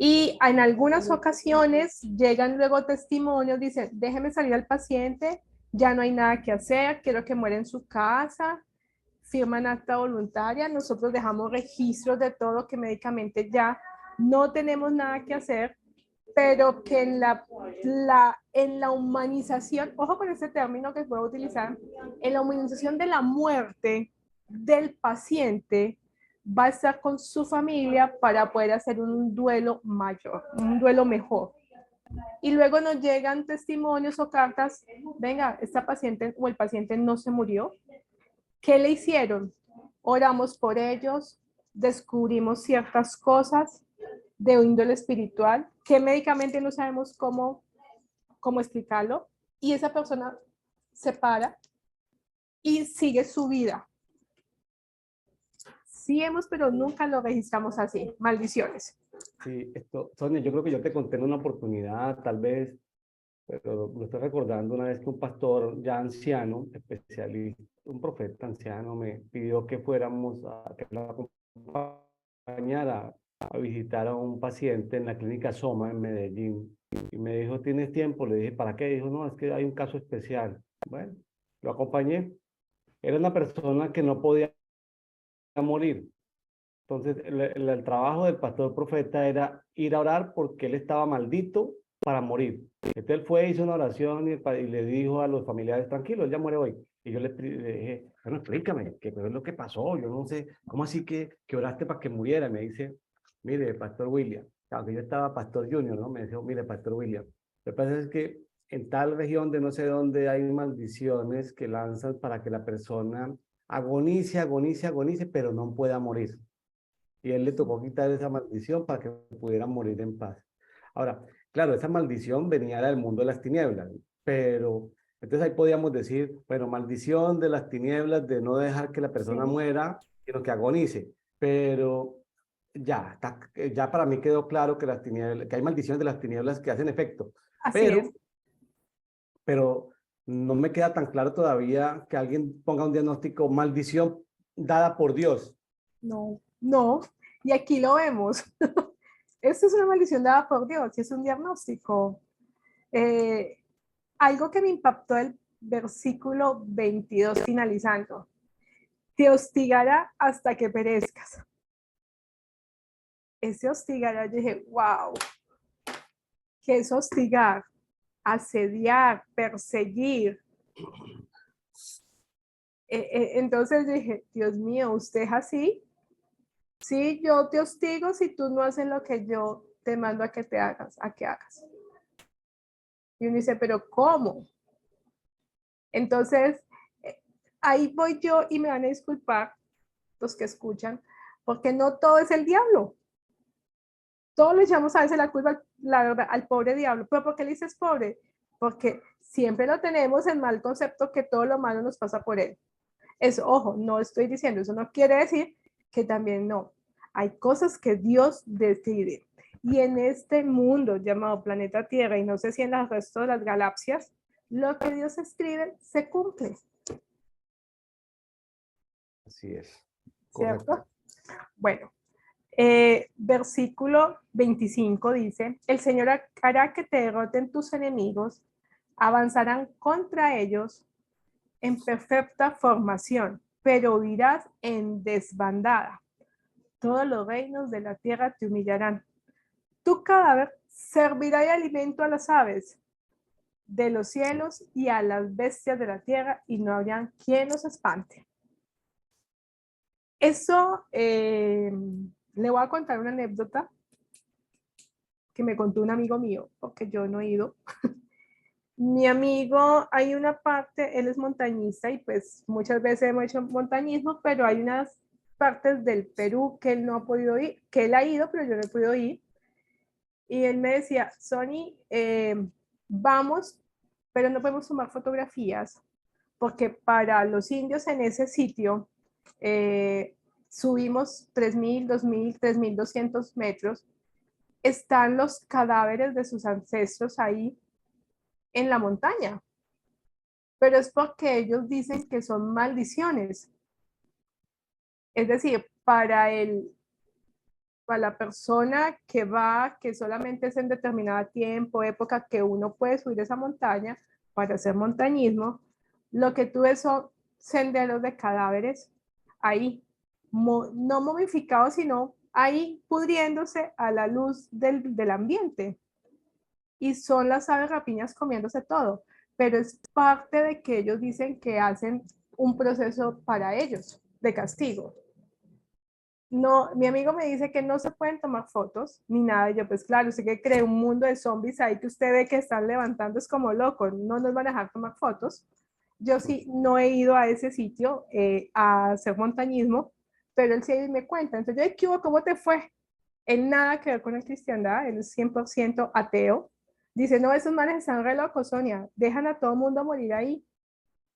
Y en algunas ocasiones llegan luego testimonios, dicen, déjeme salir al paciente, ya no hay nada que hacer, quiero que muera en su casa, firman acta voluntaria, nosotros dejamos registros de todo que médicamente ya no tenemos nada que hacer, pero que en la humanización, ojo con este término que puedo utilizar, en la humanización de la muerte del paciente, va a estar con su familia para poder hacer un duelo mayor, un duelo mejor. Y luego nos llegan testimonios o cartas, venga, esta paciente o el paciente no se murió, ¿qué le hicieron? Oramos por ellos, descubrimos ciertas cosas de índole espiritual que médicamente no sabemos cómo explicarlo, y esa persona se para y sigue su vida. Sí hemos, pero nunca lo registramos así. Maldiciones. Sí, Sonia, yo creo que yo te conté en una oportunidad, tal vez, pero lo estoy recordando una vez que un pastor ya anciano, especialista, un profeta anciano, me pidió que fuéramos a que lo acompañara a visitar a un paciente en la clínica Soma en Medellín. Y me dijo, ¿tienes tiempo? Le dije, ¿para qué? Dijo, no, es que hay un caso especial. Bueno, lo acompañé. Era una persona que no podía morir. Entonces, el trabajo del pastor profeta era ir a orar porque él estaba maldito para morir. Entonces él fue, hizo una oración y le dijo a los familiares, tranquilos, él ya muere hoy. Y yo le dije, bueno, explícame, ¿qué es lo que pasó? Yo no sé, ¿cómo así que oraste para que muriera? Y me dice, mire, pastor William, aunque yo estaba pastor Junior, ¿no? Me dijo, mire, pastor William, lo que pasa es que en tal región de no sé dónde hay maldiciones que lanzan para que la persona agonice, agonice, agonice, pero no pueda morir. Y él le tocó quitar esa maldición para que pudieran morir en paz. Ahora, claro, esa maldición venía del mundo de las tinieblas, pero entonces ahí podíamos decir, bueno, maldición de las tinieblas de no dejar que la persona Sí. muera, sino que agonice. Pero ya para mí quedó claro que las tinieblas, que hay maldiciones de las tinieblas que hacen efecto, Así es. pero, pero no me queda tan claro todavía que alguien ponga un diagnóstico maldición dada por Dios. No. Y aquí lo vemos. Esto es una maldición dada por Dios y es un diagnóstico. Eh, Algo que me impactó el versículo 22 finalizando. Te hostigará hasta que perezcas. Ese hostigará, yo dije, wow, ¿qué es hostigar? Asediar, perseguir. Entonces dije, Dios mío, ¿usted es así? Sí, yo te hostigo si tú no haces lo que yo te mando a que te hagas, a que hagas. Y uno dice, pero ¿cómo? Entonces, ahí voy yo y me van a disculpar los que escuchan, porque no todo es el diablo. Todos le echamos a veces la culpa al pobre diablo. ¿Pero por qué le dices pobre? Porque siempre lo tenemos en mal concepto que todo lo malo nos pasa por él. Eso, ojo, no estoy diciendo, eso no quiere decir que también no. Hay cosas que Dios decide. Y en este mundo llamado planeta Tierra, y no sé si en el resto de las galaxias, lo que Dios escribe se cumple, Así es, correcto. ¿cierto? Bueno, versículo 25 dice, el Señor hará que te derroten tus enemigos, avanzarán contra ellos en perfecta formación, pero huirás en desbandada. Todos los reinos de la tierra te humillarán. Tu cadáver servirá de alimento a las aves. de los cielos y a las bestias de la tierra, y no habría quien los espante. Eso, le voy a contar una anécdota que me contó un amigo mío, porque yo no he ido. Mi amigo, hay una parte, él es montañista y pues muchas veces hemos hecho montañismo, pero hay unas partes del Perú que él no ha podido ir, que él ha ido, pero yo no he podido ir. Y él me decía, Sony, vamos, pero no podemos tomar fotografías, porque para los indios en ese sitio subimos 3.000, 2.000, 3.200 metros, están los cadáveres de sus ancestros ahí en la montaña, pero es porque ellos dicen que son maldiciones. Es decir, para la persona que va, que solamente es en determinado tiempo, época que uno puede subir esa montaña para hacer montañismo, lo que tú ves son senderos de cadáveres ahí, no momificados, sino ahí pudriéndose a la luz del ambiente. Y son las aves rapiñas comiéndose todo, pero es parte de que ellos dicen que hacen un proceso para ellos de castigo. No, mi amigo me dice que no se pueden tomar fotos ni nada. Y yo, pues claro, usted que cree un mundo de zombies ahí que usted ve que están levantando es como loco, no nos van a dejar tomar fotos. Yo sí no he ido a ese sitio a hacer montañismo, pero él sí me cuenta. Entonces yo, ¿qué hubo? ¿Cómo te fue? Él nada que ver con la cristiandad, él es 100% ateo. Dice, no, esos manes están re locos, Sonia, dejan a todo mundo morir ahí,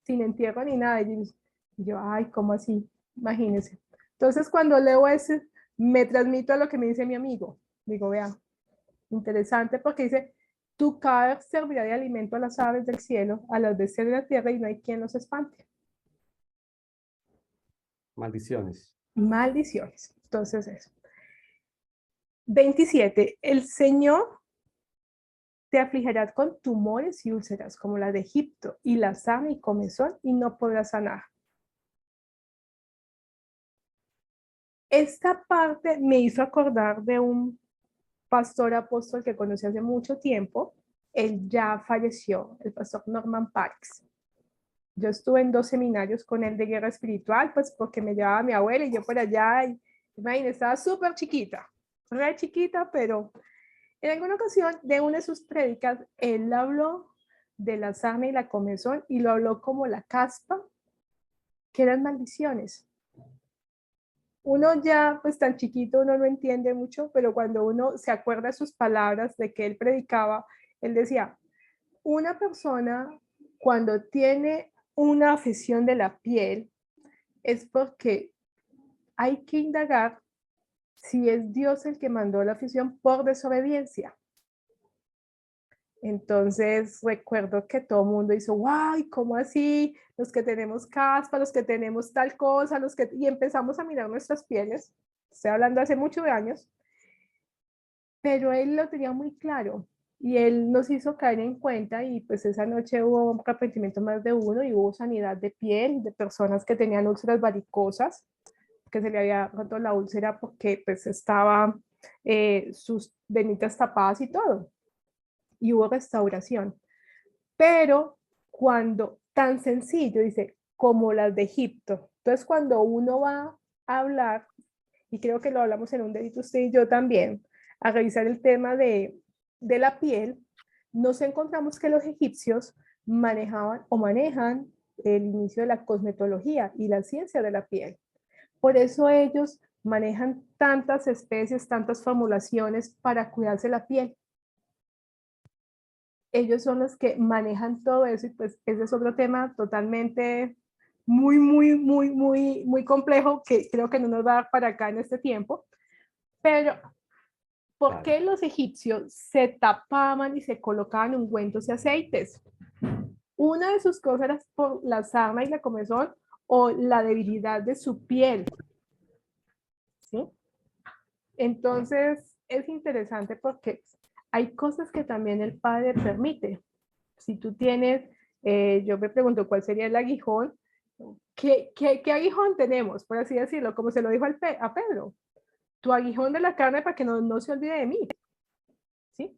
sin entierro ni nada. Y yo, ay, ¿cómo así? Imagínense. Entonces, cuando leo ese, me transmito a lo que me dice mi amigo. Digo, vea, interesante porque dice, tu cadáver servirá de alimento a las aves del cielo, a las bestias de la tierra, y no hay quien los espante. Maldiciones. Maldiciones. Entonces, eso. 27. El Señor te afligirá con tumores y úlceras como la de Egipto, y la sana y comezón, y no podrás sanar. Esta parte me hizo acordar de un pastor apóstol que conocí hace mucho tiempo. Él ya falleció, el pastor Norman Parks. Yo estuve en 2 seminarios con él de guerra espiritual, pues porque me llevaba mi abuela y yo por allá, y imagínate, estaba súper chiquita, re chiquita, pero en alguna ocasión de una de sus prédicas, él habló de la sarna y la comezón y lo habló como la caspa, que eran maldiciones. Uno ya, pues tan chiquito, uno no entiende mucho, pero cuando uno se acuerda de sus palabras, de que él predicaba, él decía, una persona cuando tiene una afección de la piel es porque hay que indagar si es Dios el que mandó la afección por desobediencia. Entonces recuerdo que todo el mundo hizo, ¡guay! ¿Cómo así? Los que tenemos caspa, los que tenemos tal cosa, y empezamos a mirar nuestras pieles. Estoy hablando hace muchos años, pero él lo tenía muy claro y él nos hizo caer en cuenta y pues esa noche hubo un arrepentimiento más de uno y hubo sanidad de piel de personas que tenían úlceras varicosas, que se le había roto la úlcera porque pues estaba sus venitas tapadas y todo. Y hubo restauración. Pero cuando tan sencillo, dice, como las de Egipto. Entonces, cuando uno va a hablar, y creo que lo hablamos en un dedito usted y yo también, a revisar el tema de la piel, nos encontramos que los egipcios manejaban o manejan el inicio de la cosmetología y la ciencia de la piel. Por eso ellos manejan tantas especies, tantas formulaciones para cuidarse la piel. Ellos son los que manejan todo eso y pues ese es otro tema totalmente muy complejo que creo que no nos va a dar para acá en este tiempo. Pero, ¿por qué los egipcios se tapaban y se colocaban ungüentos y aceites? Una de sus cosas era por la sarna y la comezón o la debilidad de su piel. ¿Sí? Entonces, es interesante porque hay cosas que también el padre permite. Si tú tienes, yo me pregunto cuál sería el aguijón, ¿qué aguijón tenemos? Por así decirlo, como se lo dijo a Pedro, tu aguijón de la carne para que no se olvide de mí. ¿Sí?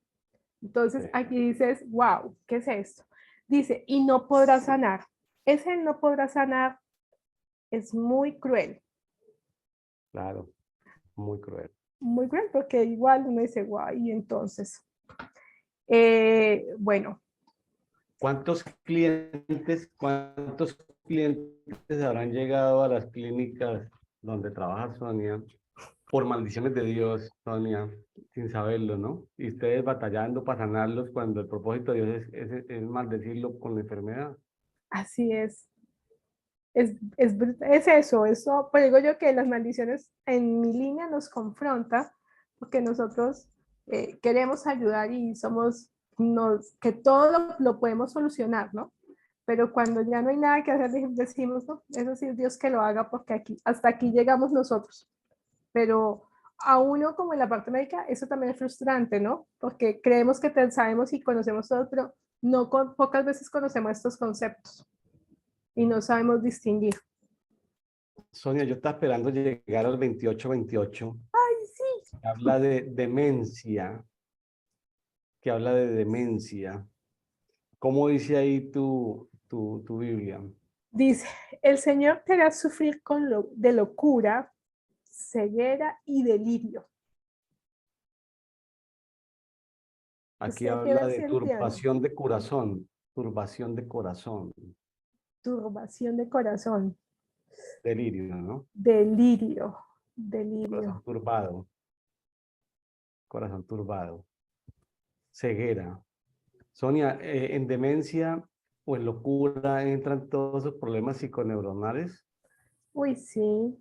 Entonces aquí dices, wow, ¿qué es esto? Dice, y no podrá sanar. Ese no podrá sanar es muy cruel. Claro, muy cruel. Muy cruel porque igual uno dice, wow, y entonces, bueno, ¿Cuántos clientes habrán llegado a las clínicas donde trabaja Sonia por maldiciones de Dios, Sonia, sin saberlo, ¿no? Y ustedes batallando para sanarlos cuando el propósito de Dios es maldecirlo con la enfermedad. así es. Es eso, pues digo yo que las maldiciones en mi línea nos confronta porque nosotros queremos ayudar y somos, que todo lo podemos solucionar, ¿no? Pero cuando ya no hay nada que hacer, decimos, no, eso sí es Dios que lo haga porque aquí, hasta aquí llegamos nosotros. Pero a uno como en la parte médica, eso también es frustrante, ¿no? Porque creemos que sabemos y conocemos todo, pero no pocas veces conocemos estos conceptos y no sabemos distinguir. Sonia, yo estaba esperando llegar al 28-28, Ay, sí. que habla de demencia, que habla de demencia. ¿Cómo dice ahí tu Biblia? Dice, el Señor te hará sufrir de locura, ceguera y delirio. Aquí ¿Usted qué habla así de entiende? turbación de corazón, turbación de corazón, Turbación de corazón, delirio, ¿no? delirio, delirio. Corazón turbado, corazón turbado, ceguera. Sonia, en demencia o en locura entran todos esos problemas psiconeuronales. Uy, sí.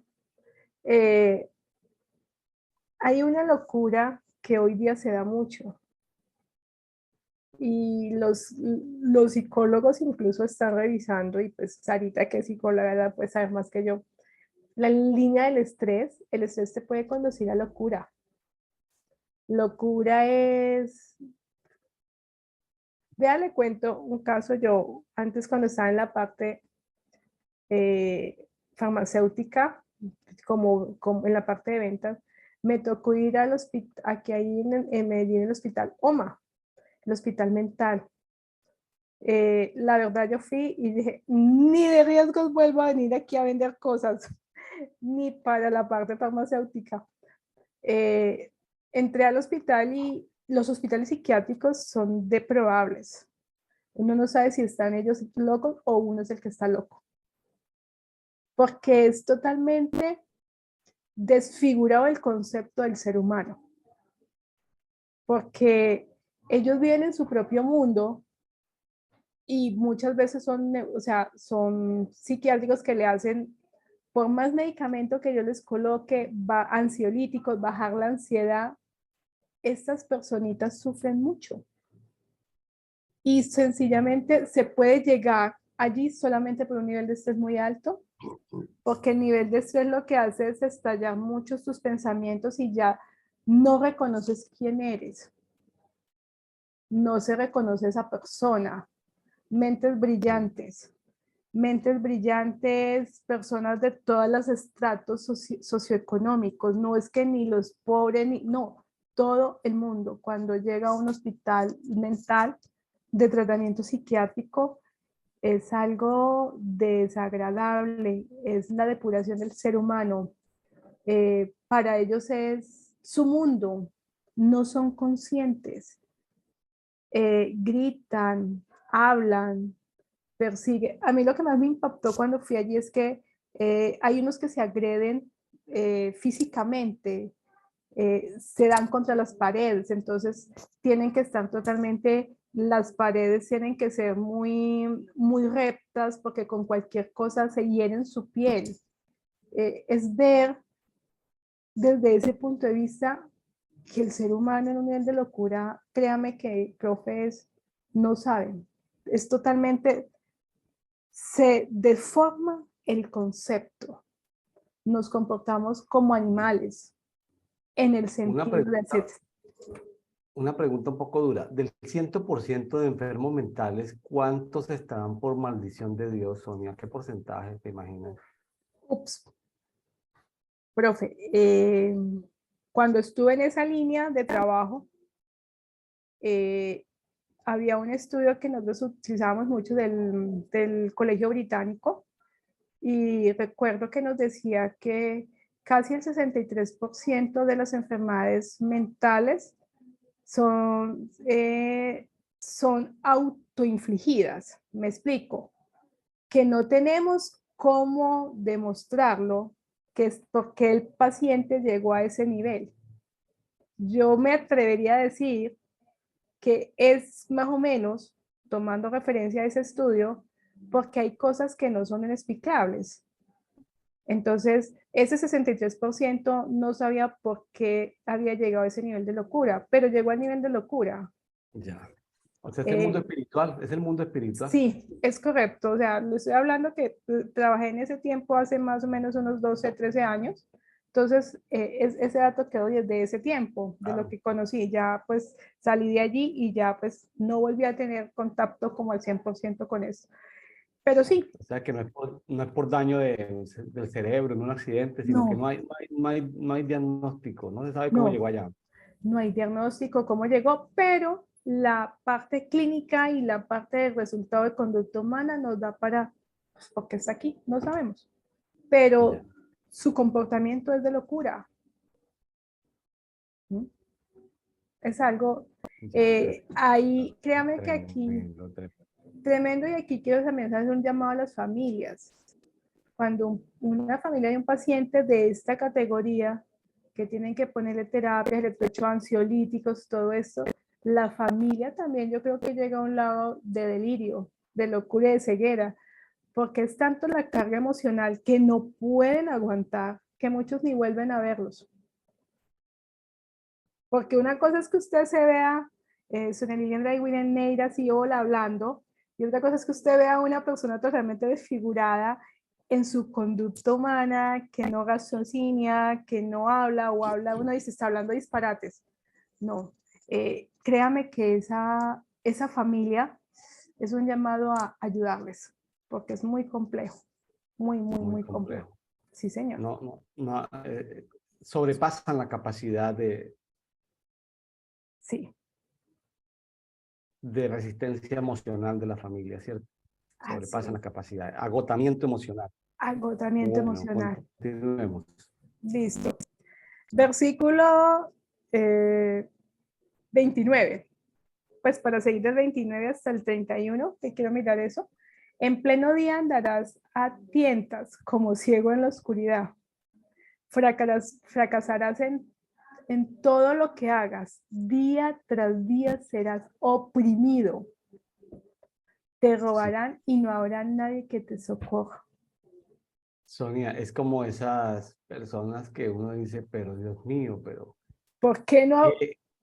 Eh, Hay una locura que hoy día se da mucho y los psicólogos incluso están revisando y pues Sarita que es psicóloga puede saber más que yo. La línea del estrés, el estrés te puede conducir a locura. Locura es, vea, le cuento un caso yo, antes cuando estaba en la parte eh, farmacéutica, como en la parte de ventas, me tocó ir al hospital, aquí ahí en Medellín, el hospital OMA, el hospital mental. La verdad yo fui y dije, ni de riesgos vuelvo a venir aquí a vender cosas, ni para la parte farmacéutica. Eh, Entré al hospital y los hospitales psiquiátricos son deprobables. Uno no sabe si están ellos locos o uno es el que está loco, porque es totalmente desfigurado el concepto del ser humano, porque ellos viven en su propio mundo y muchas veces son, o sea, son psiquiátricos que le hacen, por más medicamento que yo les coloque, ansiolíticos, bajar la ansiedad, estas personitas sufren mucho y sencillamente se puede llegar allí solamente por un nivel de estrés muy alto, porque el nivel de estrés lo que hace es estallar muchos tus pensamientos y ya no reconoces quién eres, no se reconoce esa persona, mentes brillantes. Mentes brillantes, personas de todos los estratos socioeconómicos, no es que ni los pobres, ni, no, todo el mundo cuando llega a un hospital mental de tratamiento psiquiátrico es algo desagradable, es la depuración del ser humano. Para ellos es su mundo, no son conscientes, gritan, hablan, persigue. A mí lo que más me impactó cuando fui allí es que hay unos que se agreden físicamente, se dan contra las paredes, entonces tienen que estar totalmente, las paredes tienen que ser muy, muy rectas porque con cualquier cosa se hieren su piel. Es ver desde ese punto de vista que el ser humano en un nivel de locura, créame que profes no saben, es totalmente, se deforma el concepto, nos comportamos como animales en el Una sentido de pregunta, ser. una pregunta un poco dura. Del 100% de enfermos mentales, ¿cuántos estarán por maldición de Dios, Sonia? ¿Qué porcentaje te imaginas? Ups, profe, cuando estuve en esa línea de trabajo, había un estudio que nosotros utilizábamos mucho del Colegio Británico, y recuerdo que nos decía que casi el 63% de las enfermedades mentales son autoinfligidas. Me explico, que no tenemos cómo demostrarlo, que es porque el paciente llegó a ese nivel. Yo me atrevería a decir que es más o menos, tomando referencia a ese estudio, porque hay cosas que no son inexplicables. Entonces, ese 63% no sabía por qué había llegado a ese nivel de locura, pero llegó al nivel de locura. Ya. O sea, es el mundo Eh, espiritual, es el mundo espiritual. sí, es correcto. O sea, le estoy hablando que trabajé en ese tiempo hace más o menos unos 12, 13 años. Entonces, ese dato quedó desde ese tiempo, de lo Claro. que conocí. Ya pues salí de allí y ya pues no volví a tener contacto como al 100% con eso. Pero sí, O sea, que no es por daño del cerebro, en un accidente, sino que no, no hay diagnóstico, no se sabe cómo no. llegó allá. No hay diagnóstico, cómo llegó, pero la parte clínica y la parte del resultado de conducta humana nos da para, pues, ¿por qué está aquí? No sabemos. Ya, Pero su comportamiento es de locura. ¿Mm? Es algo, ya. ahí, créame que aquí, Tremendo, tremendo. tremendo, y aquí quiero también hacer un llamado a las familias. Cuando una familia de un paciente de esta categoría, que tienen que ponerle terapias, electroansiolíticos, todo esto, la familia también yo creo que llega a un lado de delirio, de locura y de ceguera, porque es tanto la carga emocional que no pueden aguantar, que muchos ni vuelven a verlos. Porque una cosa es que usted se vea, Sonelí André y William Neira así hola hablando, y otra cosa es que usted vea a una persona totalmente desfigurada en su conducta humana, que no raciocina, que no habla o habla, uno dice, está hablando disparates. No, créame que esa familia es un llamado a ayudarles, porque es muy complejo, muy, muy, Muy muy complejo. complejo. Sí, señor. No, sobrepasan la capacidad Sí, de resistencia emocional de la familia, ¿cierto? así Sobrepasan es. la capacidad. Agotamiento emocional. Agotamiento Bueno, emocional. continuemos. Listo. Versículo 29. Pues para seguir del 29 hasta el 31, que quiero mirar eso. En pleno día andarás a tientas como ciego en la oscuridad. Fracasarás en todo lo que hagas. Día tras día serás oprimido. Te Sí. robarán y no habrá nadie que te socorra. Sonia, es como esas personas que uno dice, pero Dios mío, pero ¿Por qué no?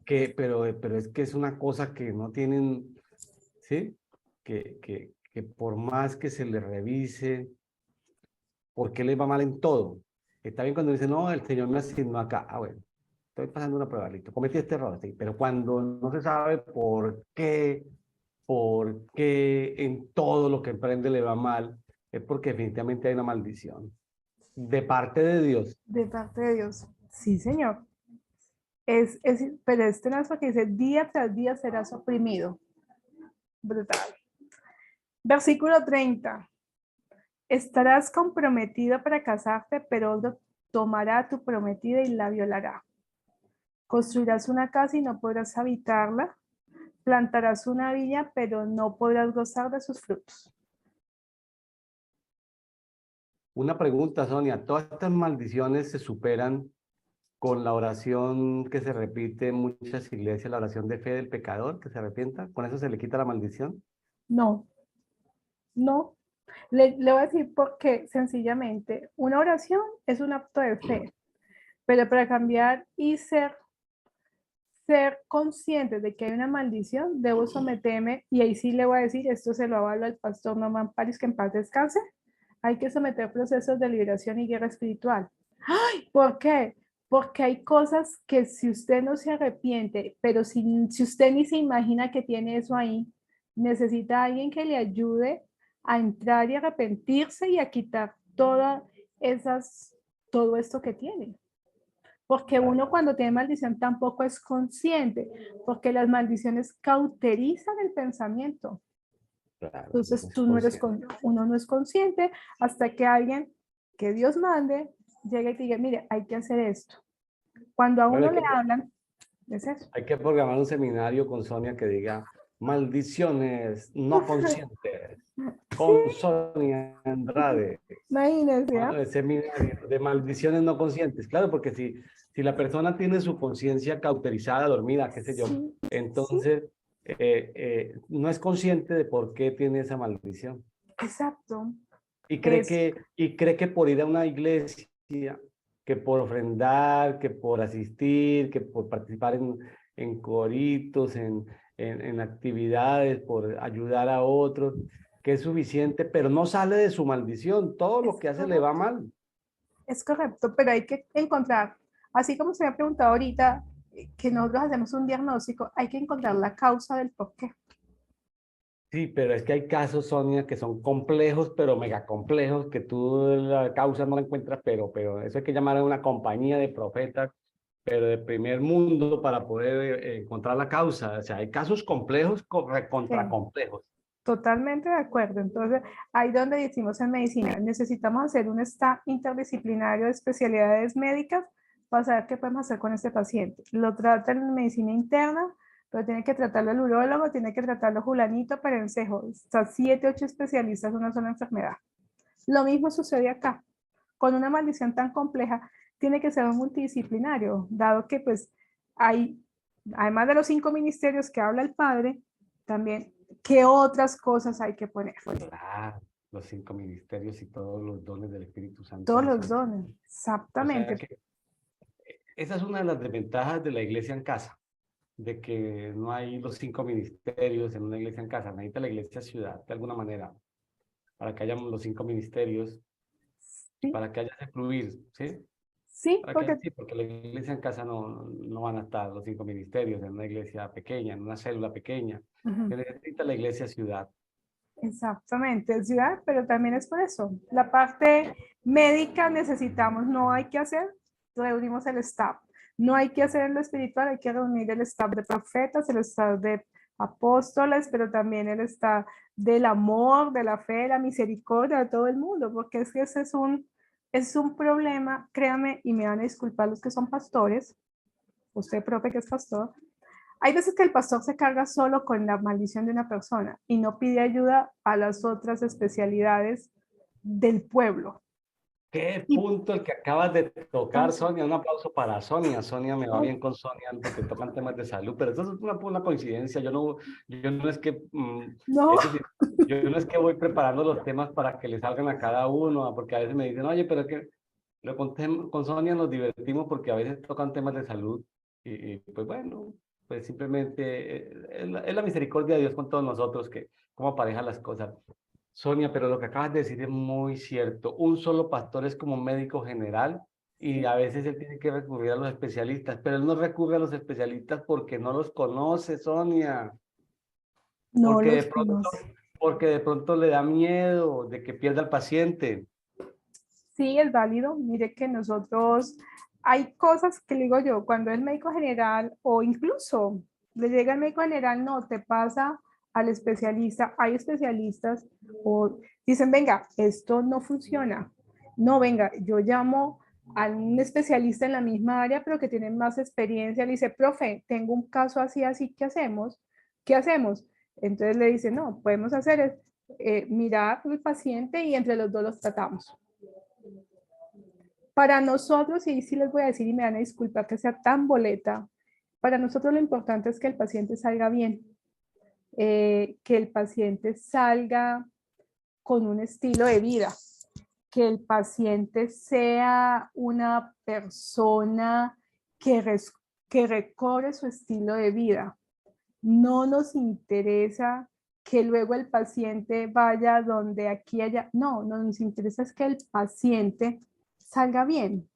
pero es que es una cosa que no tienen, ¿sí? Que por más que se les revise, ¿por qué les va mal en todo? Está bien cuando dicen, no, el Señor me asignó acá. Ah, bueno, estoy pasando una prueba, listo. Cometí este error, sí, pero cuando no se sabe por qué en todo lo que emprende le va mal, es porque definitivamente hay una maldición de parte de Dios. De parte de Dios. Sí, Señor. Pero este no es porque dice, día tras día serás oprimido. Brutal. Versículo 30. Estarás comprometido para casarte, pero otro tomará a tu prometida y la violará. Construirás una casa y no podrás habitarla. Plantarás una viña, pero no podrás gozar de sus frutos. Una pregunta, Sonia, ¿todas estas maldiciones se superan con la oración que se repite en muchas iglesias, la oración de fe del pecador que se arrepienta? ¿Con eso se le quita la maldición? No, no. Le voy a decir por qué. Sencillamente, una oración es un acto de fe, pero para cambiar y ser conscientes de que hay una maldición, debo someterme, y ahí sí le voy a decir, esto se lo avalo al pastor Norman Paris, que en paz descanse, hay que someter procesos de liberación y guerra espiritual. ¡Ay! ¿Por qué? Porque hay cosas que si usted no se arrepiente, pero si usted ni se imagina que tiene eso ahí, necesita a alguien que le ayude a entrar y arrepentirse y a quitar todo esto que tiene. porque uno cuando tiene maldición tampoco es consciente, porque las maldiciones cauterizan el pensamiento. Claro, Entonces no es tú no eres, consciente. uno no es consciente hasta que alguien que Dios mande llegue y te diga, mire, hay que hacer esto. Cuando a Bueno, uno le hablan, es eso. hay que programar un seminario con Sonia que diga maldiciones no conscientes Sí, con Sonia Andrade. imagínense, ¿ah? Seminario de maldiciones no conscientes. Claro, porque si la persona tiene su conciencia cauterizada, dormida, qué sé yo, Sí, sí, entonces no es consciente de por qué tiene esa maldición. exacto. Es Y cree que por ir a una iglesia, que por ofrendar, que por asistir, que por participar en coritos, en actividades, por ayudar a otros, que es suficiente, pero no sale de su maldición. Todo lo Es que hace le va correcto, mal. es correcto, pero hay que encontrar, así como se me ha preguntado ahorita, que nosotros hacemos un diagnóstico, hay que encontrar la causa del por qué. Sí, pero es que hay casos, Sonia, que son complejos, pero mega complejos, que tú la causa no la encuentras, pero eso hay que llamar a una compañía de profetas, pero de primer mundo para poder encontrar la causa. O sea, hay casos complejos contra Sí, complejos. totalmente de acuerdo. Entonces, ahí donde decimos en medicina, necesitamos hacer un staff interdisciplinario de especialidades médicas para saber qué podemos hacer con este paciente. Lo tratan en medicina interna, pero tiene que tratarlo el urólogo, tiene que tratarlo Julanito, Perencejo. O sea, 7, 8 especialistas en una sola enfermedad. Lo mismo sucede acá. Con una maldición tan compleja, tiene que ser un multidisciplinario, dado que pues hay, además de los 5 ministerios que habla el Padre, también, ¿qué otras cosas hay que poner? Claro, los 5 ministerios y todos los dones del Espíritu Santo Todos en los eso. dones, O sea exactamente. que esa es una de las desventajas de la iglesia en casa, de que no hay los 5 ministerios en una iglesia en casa. Necesita la iglesia ciudad, de alguna manera, para que haya los 5 ministerios, Sí, para que haya ese fluir, ¿sí? sí, Para que porque sí, porque la iglesia en casa no van a estar los 5 ministerios en una iglesia pequeña, en una célula pequeña. uh-huh, Se necesita la iglesia ciudad. exactamente, es ciudad, pero también es por eso. La parte médica necesitamos, no hay que hacer, reunimos el staff. No hay que hacer en lo espiritual, hay que reunir el staff de profetas, el staff de apóstoles, pero también el staff del amor, de la fe, de la misericordia de todo el mundo, porque es que ese es un problema, créame, y me van a disculpar los que son pastores, usted, profe, que es pastor, hay veces que el pastor se carga solo con la maldición de una persona y no pide ayuda a las otras especialidades del pueblo. ¿Qué Y punto el que acabas de tocar, entonces, Sonia? Un aplauso para Sonia. Sonia, me va oh, bien con Sonia porque tocan temas de salud, pero eso es una coincidencia. Yo no es que, no, es decir, yo no es que voy preparando los temas para que le salgan a cada uno, porque a veces me dicen, oye, pero es que con Sonia nos divertimos porque a veces tocan temas de salud y pues bueno, pues simplemente es la misericordia de Dios con todos nosotros que como pareja las cosas. Sonia, pero lo que acabas de decir es muy cierto. Un solo pastor es como un médico general y a veces él tiene que recurrir a los especialistas, pero él no recurre a los especialistas porque no los conoce, Sonia, no porque de los pronto, conoce. porque de pronto le da miedo de que pierda al paciente. Sí, es válido. Mire que nosotros, hay cosas que le digo yo, cuando el médico general o incluso le llega el médico general, no, te pasa al especialista, hay especialistas o dicen, venga, esto no funciona. No, venga, yo llamo a un especialista en la misma área, pero que tiene más experiencia, le dice, profe, tengo un caso así, así, ¿qué hacemos? ¿Qué hacemos? Entonces le dice, no, podemos hacer es mirar al paciente y entre los dos los tratamos. Para nosotros, y sí les voy a decir y me van a disculpar que sea tan boleta, para nosotros lo importante es que el paciente salga bien, que el paciente salga con un estilo de vida, que el paciente sea una persona que recobre su estilo de vida. No nos interesa que luego el paciente vaya donde aquí haya, no, nos interesa es que el paciente salga bien,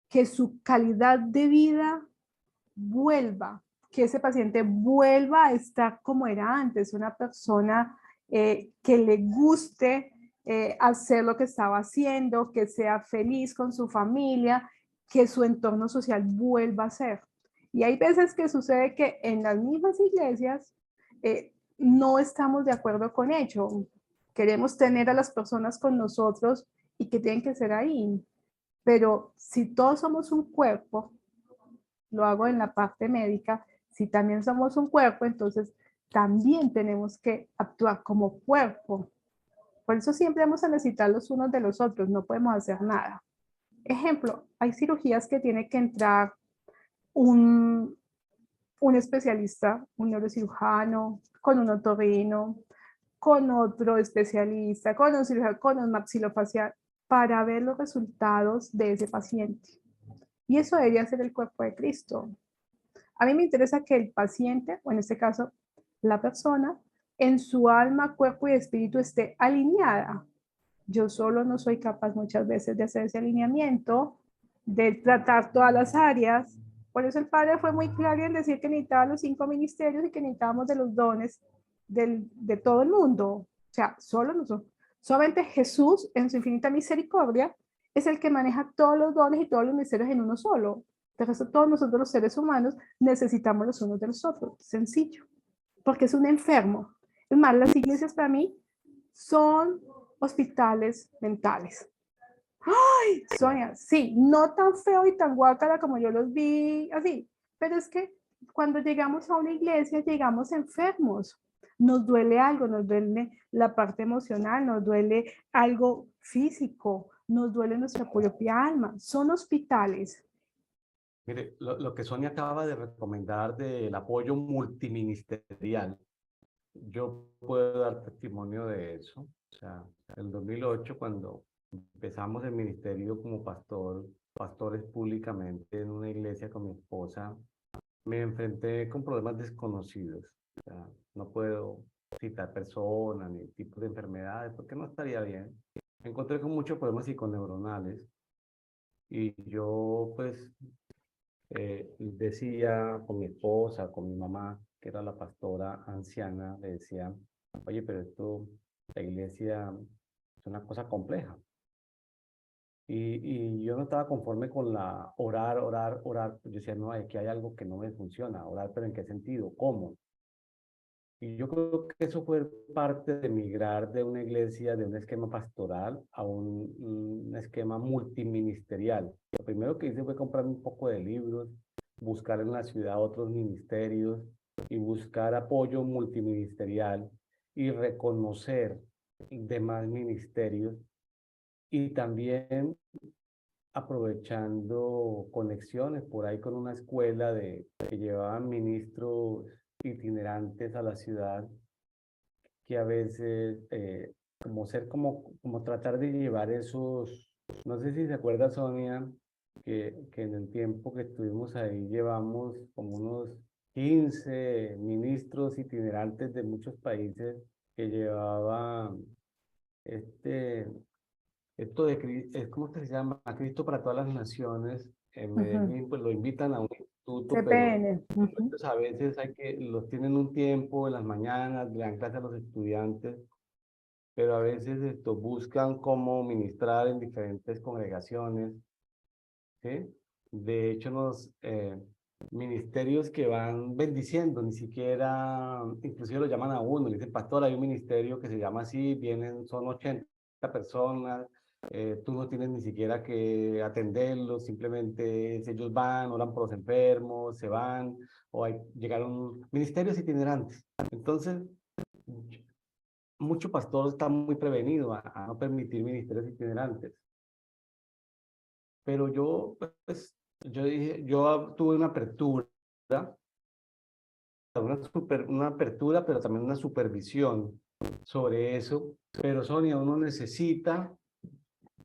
que su calidad de vida vuelva, que ese paciente vuelva a estar como era antes, una persona que le guste hacer lo que estaba haciendo, que sea feliz con su familia, que su entorno social vuelva a ser. Y hay veces que sucede que en las mismas iglesias no estamos de acuerdo con ello. Queremos tener a las personas con nosotros y que tienen que ser ahí. Pero si todos somos un cuerpo, lo hago en la parte médica, si también somos un cuerpo, entonces también tenemos que actuar como cuerpo. Por eso siempre vamos a necesitar los unos de los otros, no podemos hacer nada. Ejemplo, hay cirugías que tiene que entrar un especialista, un neurocirujano, con un otorrino, con otro especialista, con un cirujano, con un maxilofacial, para ver los resultados de ese paciente. Y eso debería ser el cuerpo de Cristo. A mí me interesa que el paciente, o en este caso, la persona, en su alma, cuerpo y espíritu esté alineada. Yo solo no soy capaz muchas veces de hacer ese alineamiento, de tratar todas las áreas. Por eso el Padre fue muy claro en decir que necesitaba los 5 ministerios y que necesitábamos de los dones de todo el mundo. O sea, solo nosotros. Solamente Jesús, en su infinita misericordia, es el que maneja todos los dones y todos los ministerios en uno solo. De resto, todos nosotros los seres humanos necesitamos los unos de los otros. Sencillo. Porque es un enfermo. Es más, las iglesias para mí son hospitales mentales. ¡Ay, Sonia! Sí, no tan feo y tan guácala como yo los vi así, pero es que cuando llegamos a una iglesia llegamos enfermos. Nos duele algo, nos duele la parte emocional, nos duele algo físico, nos duele nuestra propia alma. Son hospitales. Mire, lo que Sonia acaba de recomendar del apoyo multiministerial, yo puedo dar testimonio de eso. O sea, en 2008, cuando empezamos el ministerio como pastores públicamente en una iglesia con mi esposa, me enfrenté con problemas desconocidos. O sea, no puedo citar personas ni tipos de enfermedades porque no estaría bien. Me encontré con muchos problemas psiconeuronales y yo pues decía con mi esposa, con mi mamá, que era la pastora anciana, le decía, oye, pero esto, la iglesia es una cosa compleja. Y yo no estaba conforme con la orar. Yo decía, no, aquí hay algo que no me funciona. Orar, pero ¿en qué sentido? ¿Cómo? Y yo creo que eso fue parte de migrar de una iglesia, de un esquema pastoral a un esquema multiministerial. Lo primero que hice fue comprar un poco de libros, buscar en la ciudad otros ministerios y buscar apoyo multiministerial y reconocer demás ministerios y también aprovechando conexiones por ahí con una escuela que llevaban ministros itinerantes a la ciudad, que a veces, como tratar de llevar esos, no sé si se acuerda Sonia, que en el tiempo que estuvimos ahí llevamos como unos 15 ministros itinerantes de muchos países que llevaban este ¿cómo que se llama? Cristo para todas las naciones. En Ujú. Medellín, pues lo invitan a un instituto, pero CPN. Ujú. pues, a veces los tienen un tiempo en las mañanas, le dan clase a los estudiantes, pero a veces buscan cómo ministrar en diferentes congregaciones, ¿sí? De hecho, los ministerios que van bendiciendo, ni siquiera, inclusive lo llaman a uno, le dicen, pastor, hay un ministerio que se llama así, son 80 personas, tú no tienes ni siquiera que atenderlos, simplemente ellos van, oran por los enfermos, se van, llegaron ministerios itinerantes. Entonces, mucho pastor está muy prevenido a no permitir ministerios itinerantes. Pero pues, yo tuve una apertura, una apertura, pero también una supervisión sobre eso. Pero Sonia, uno necesita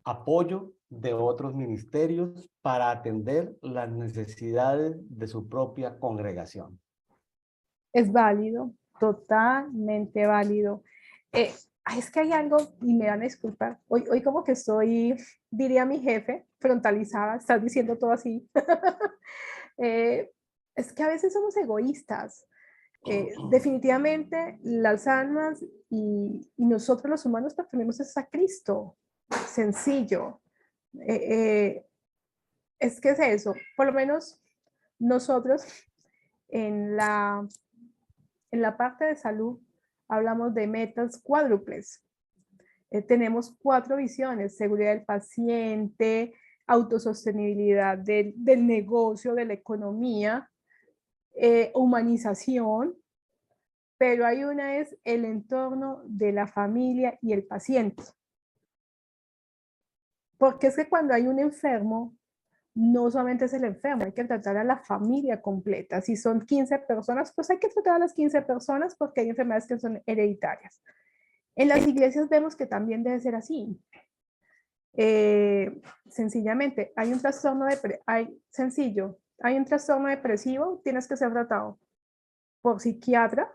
apoyo de otros ministerios para atender las necesidades de su propia congregación. Es válido, totalmente válido. Eh, es que hay algo, y me van a disculpar, hoy como que estoy, diría mi jefe, frontalizada, estás diciendo todo así. Es que a veces somos egoístas. Definitivamente las almas y nosotros los humanos pertenecemos a Cristo, sencillo. es que es eso, por lo menos nosotros en la parte de salud hablamos de metas cuádruples. Tenemos 4 visiones: seguridad del paciente, autosostenibilidad del negocio, de la economía, humanización, pero hay una es el entorno de la familia y el paciente. Porque es que cuando hay un enfermo, no solamente es el enfermo, hay que tratar a la familia completa. Si son 15 personas, pues hay que tratar a las 15 personas porque hay enfermedades que son hereditarias. En las iglesias vemos que también debe ser así. Sencillamente, hay un trastorno hay un trastorno depresivo, tienes que ser tratado por psiquiatra,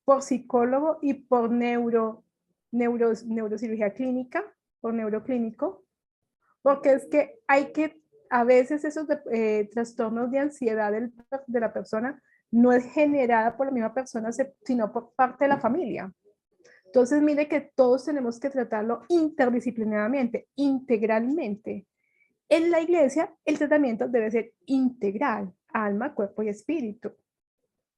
por psicólogo y por neurocirugía clínica, por neuroclínico, porque es que hay que, a veces esos trastornos de ansiedad de la persona no es generada por la misma persona, sino por parte de la familia. Entonces, mire que todos tenemos que tratarlo interdisciplinariamente, integralmente. En la iglesia, el tratamiento debe ser integral, alma, cuerpo y espíritu.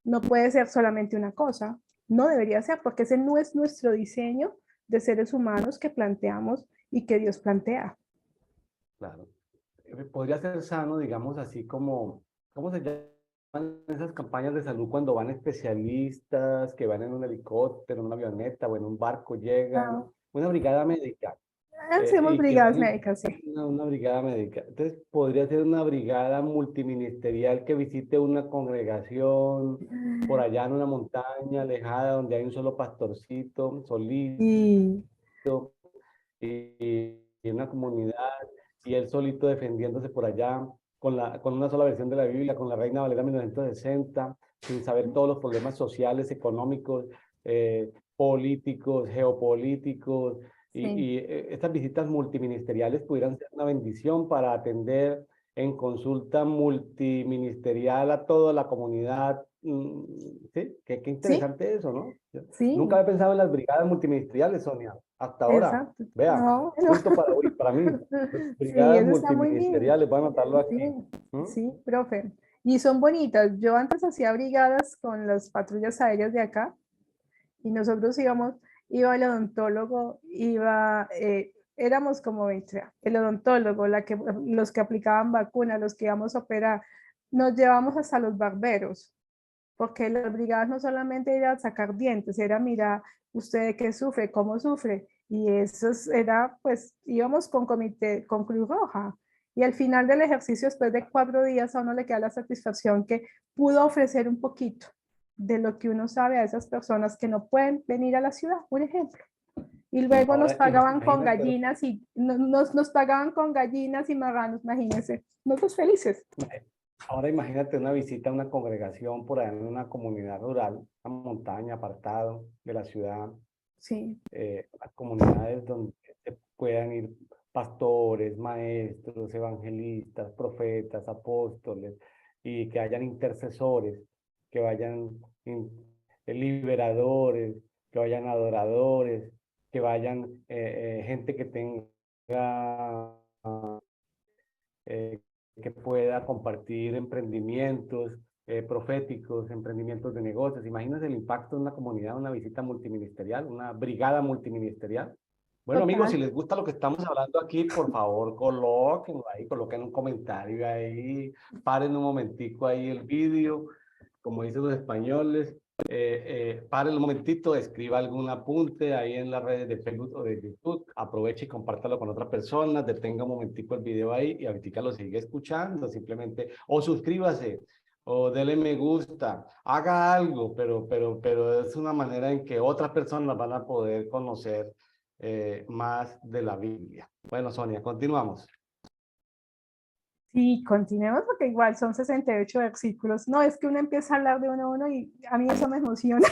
No puede ser solamente una cosa, no debería ser, porque ese no es nuestro diseño de seres humanos que planteamos y que Dios plantea. Claro. Podría ser sano, digamos, así como, ¿cómo se llaman esas campañas de salud cuando van especialistas, que van en un helicóptero, en una avioneta o en un barco, llegan, Ah, una brigada médica, hacemos y que brigadas van en médicas, sí. una brigada médica? Entonces, podría ser una brigada multiministerial que visite una congregación por allá en una montaña alejada donde hay un solo pastorcito, solito, Y y una comunidad, y él solito defendiéndose por allá con una sola versión de la Biblia, con la Reina Valera 1960, sin saber todos los problemas sociales, económicos, políticos, geopolíticos, sí, estas visitas multiministeriales pudieran ser una bendición para atender en consulta multiministerial a toda la comunidad. Sí, qué sí, interesante eso, ¿no? Nunca sí, había pensado en las brigadas multiministeriales, Sonia, hasta ahora. exacto. Vea, No, no. punto para hoy, para mí. Sí, Brigadas eso está muy bien. multiministeriales, voy a anotarlo Sí, aquí. ¿Mm? sí, profe. Y son bonitas. Yo antes hacía brigadas con las patrullas aéreas de acá y nosotros iba el odontólogo, éramos como 20, el odontólogo, los que aplicaban vacunas, los que íbamos a operar, nos llevamos hasta los barberos, porque las brigadas no solamente era a sacar dientes, era mirar usted de qué sufre, cómo sufre, y eso era, pues, íbamos con comité, con Cruz Roja, y al final del ejercicio, después de 4 días, a uno le queda la satisfacción que pudo ofrecer un poquito de lo que uno sabe a esas personas que no pueden venir a la ciudad, por ejemplo. Y luego nos Ahora, pagaban con imagínate, gallinas y nos pagaban con gallinas y marranos, imagínense, nosotros felices. ahora imagínate una visita a una congregación por allá en una comunidad rural, una montaña, apartado de la ciudad, Sí, las comunidades donde se puedan ir pastores, maestros, evangelistas, profetas, apóstoles, y que hayan intercesores, que vayan liberadores, que vayan adoradores, que vayan gente que tenga, eh, que pueda compartir emprendimientos proféticos, emprendimientos de negocios. Imagínense el impacto en una comunidad, una visita multiministerial, una brigada multiministerial. Bueno, amigos, si total. les gusta lo que estamos hablando aquí, por favor, colóquenlo ahí, coloquen un comentario ahí, paren un momentico ahí el vídeo, como dicen los españoles, paren un momentito, escriba algún apunte ahí en las redes de Facebook o de YouTube, aproveche y compártalo con otras personas, detenga un momentico el video ahí y ahorita lo sigue escuchando, simplemente, o suscríbase, o dele me gusta, haga algo, pero es una manera en que otras personas van a poder conocer más de la Biblia. Bueno, Sonia, continuamos. Sí, continuemos porque igual son 68 versículos. No, es que uno empieza a hablar de uno a uno y a mí eso me emociona.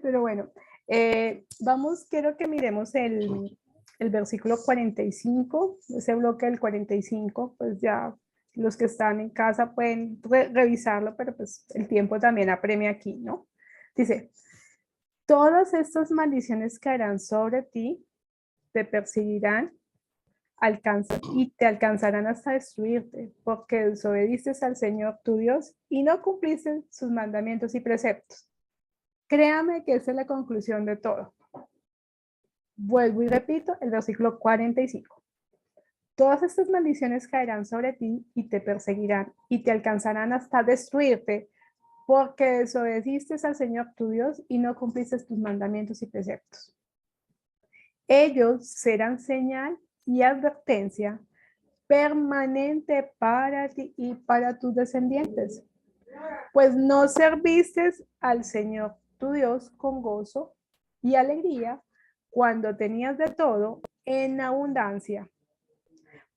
Pero bueno, quiero que miremos el versículo 45, ese bloque del 45, pues ya los que están en casa pueden revisarlo, pero pues el tiempo también apremia aquí, ¿no? Dice, todas estas maldiciones caerán sobre ti, te perseguirán y te alcanzarán hasta destruirte, porque desobediste al Señor tu Dios y no cumpliste sus mandamientos y preceptos. Créame que esa es la conclusión de todo. Vuelvo y repito el versículo 45. Todas estas maldiciones caerán sobre ti y te perseguirán y te alcanzarán hasta destruirte, porque desobedeciste al Señor tu Dios y no cumpliste tus mandamientos y preceptos. Ellos serán señal y advertencia permanente para ti y para tus descendientes, pues no serviste al Señor tu Dios con gozo y alegría cuando tenías de todo en abundancia.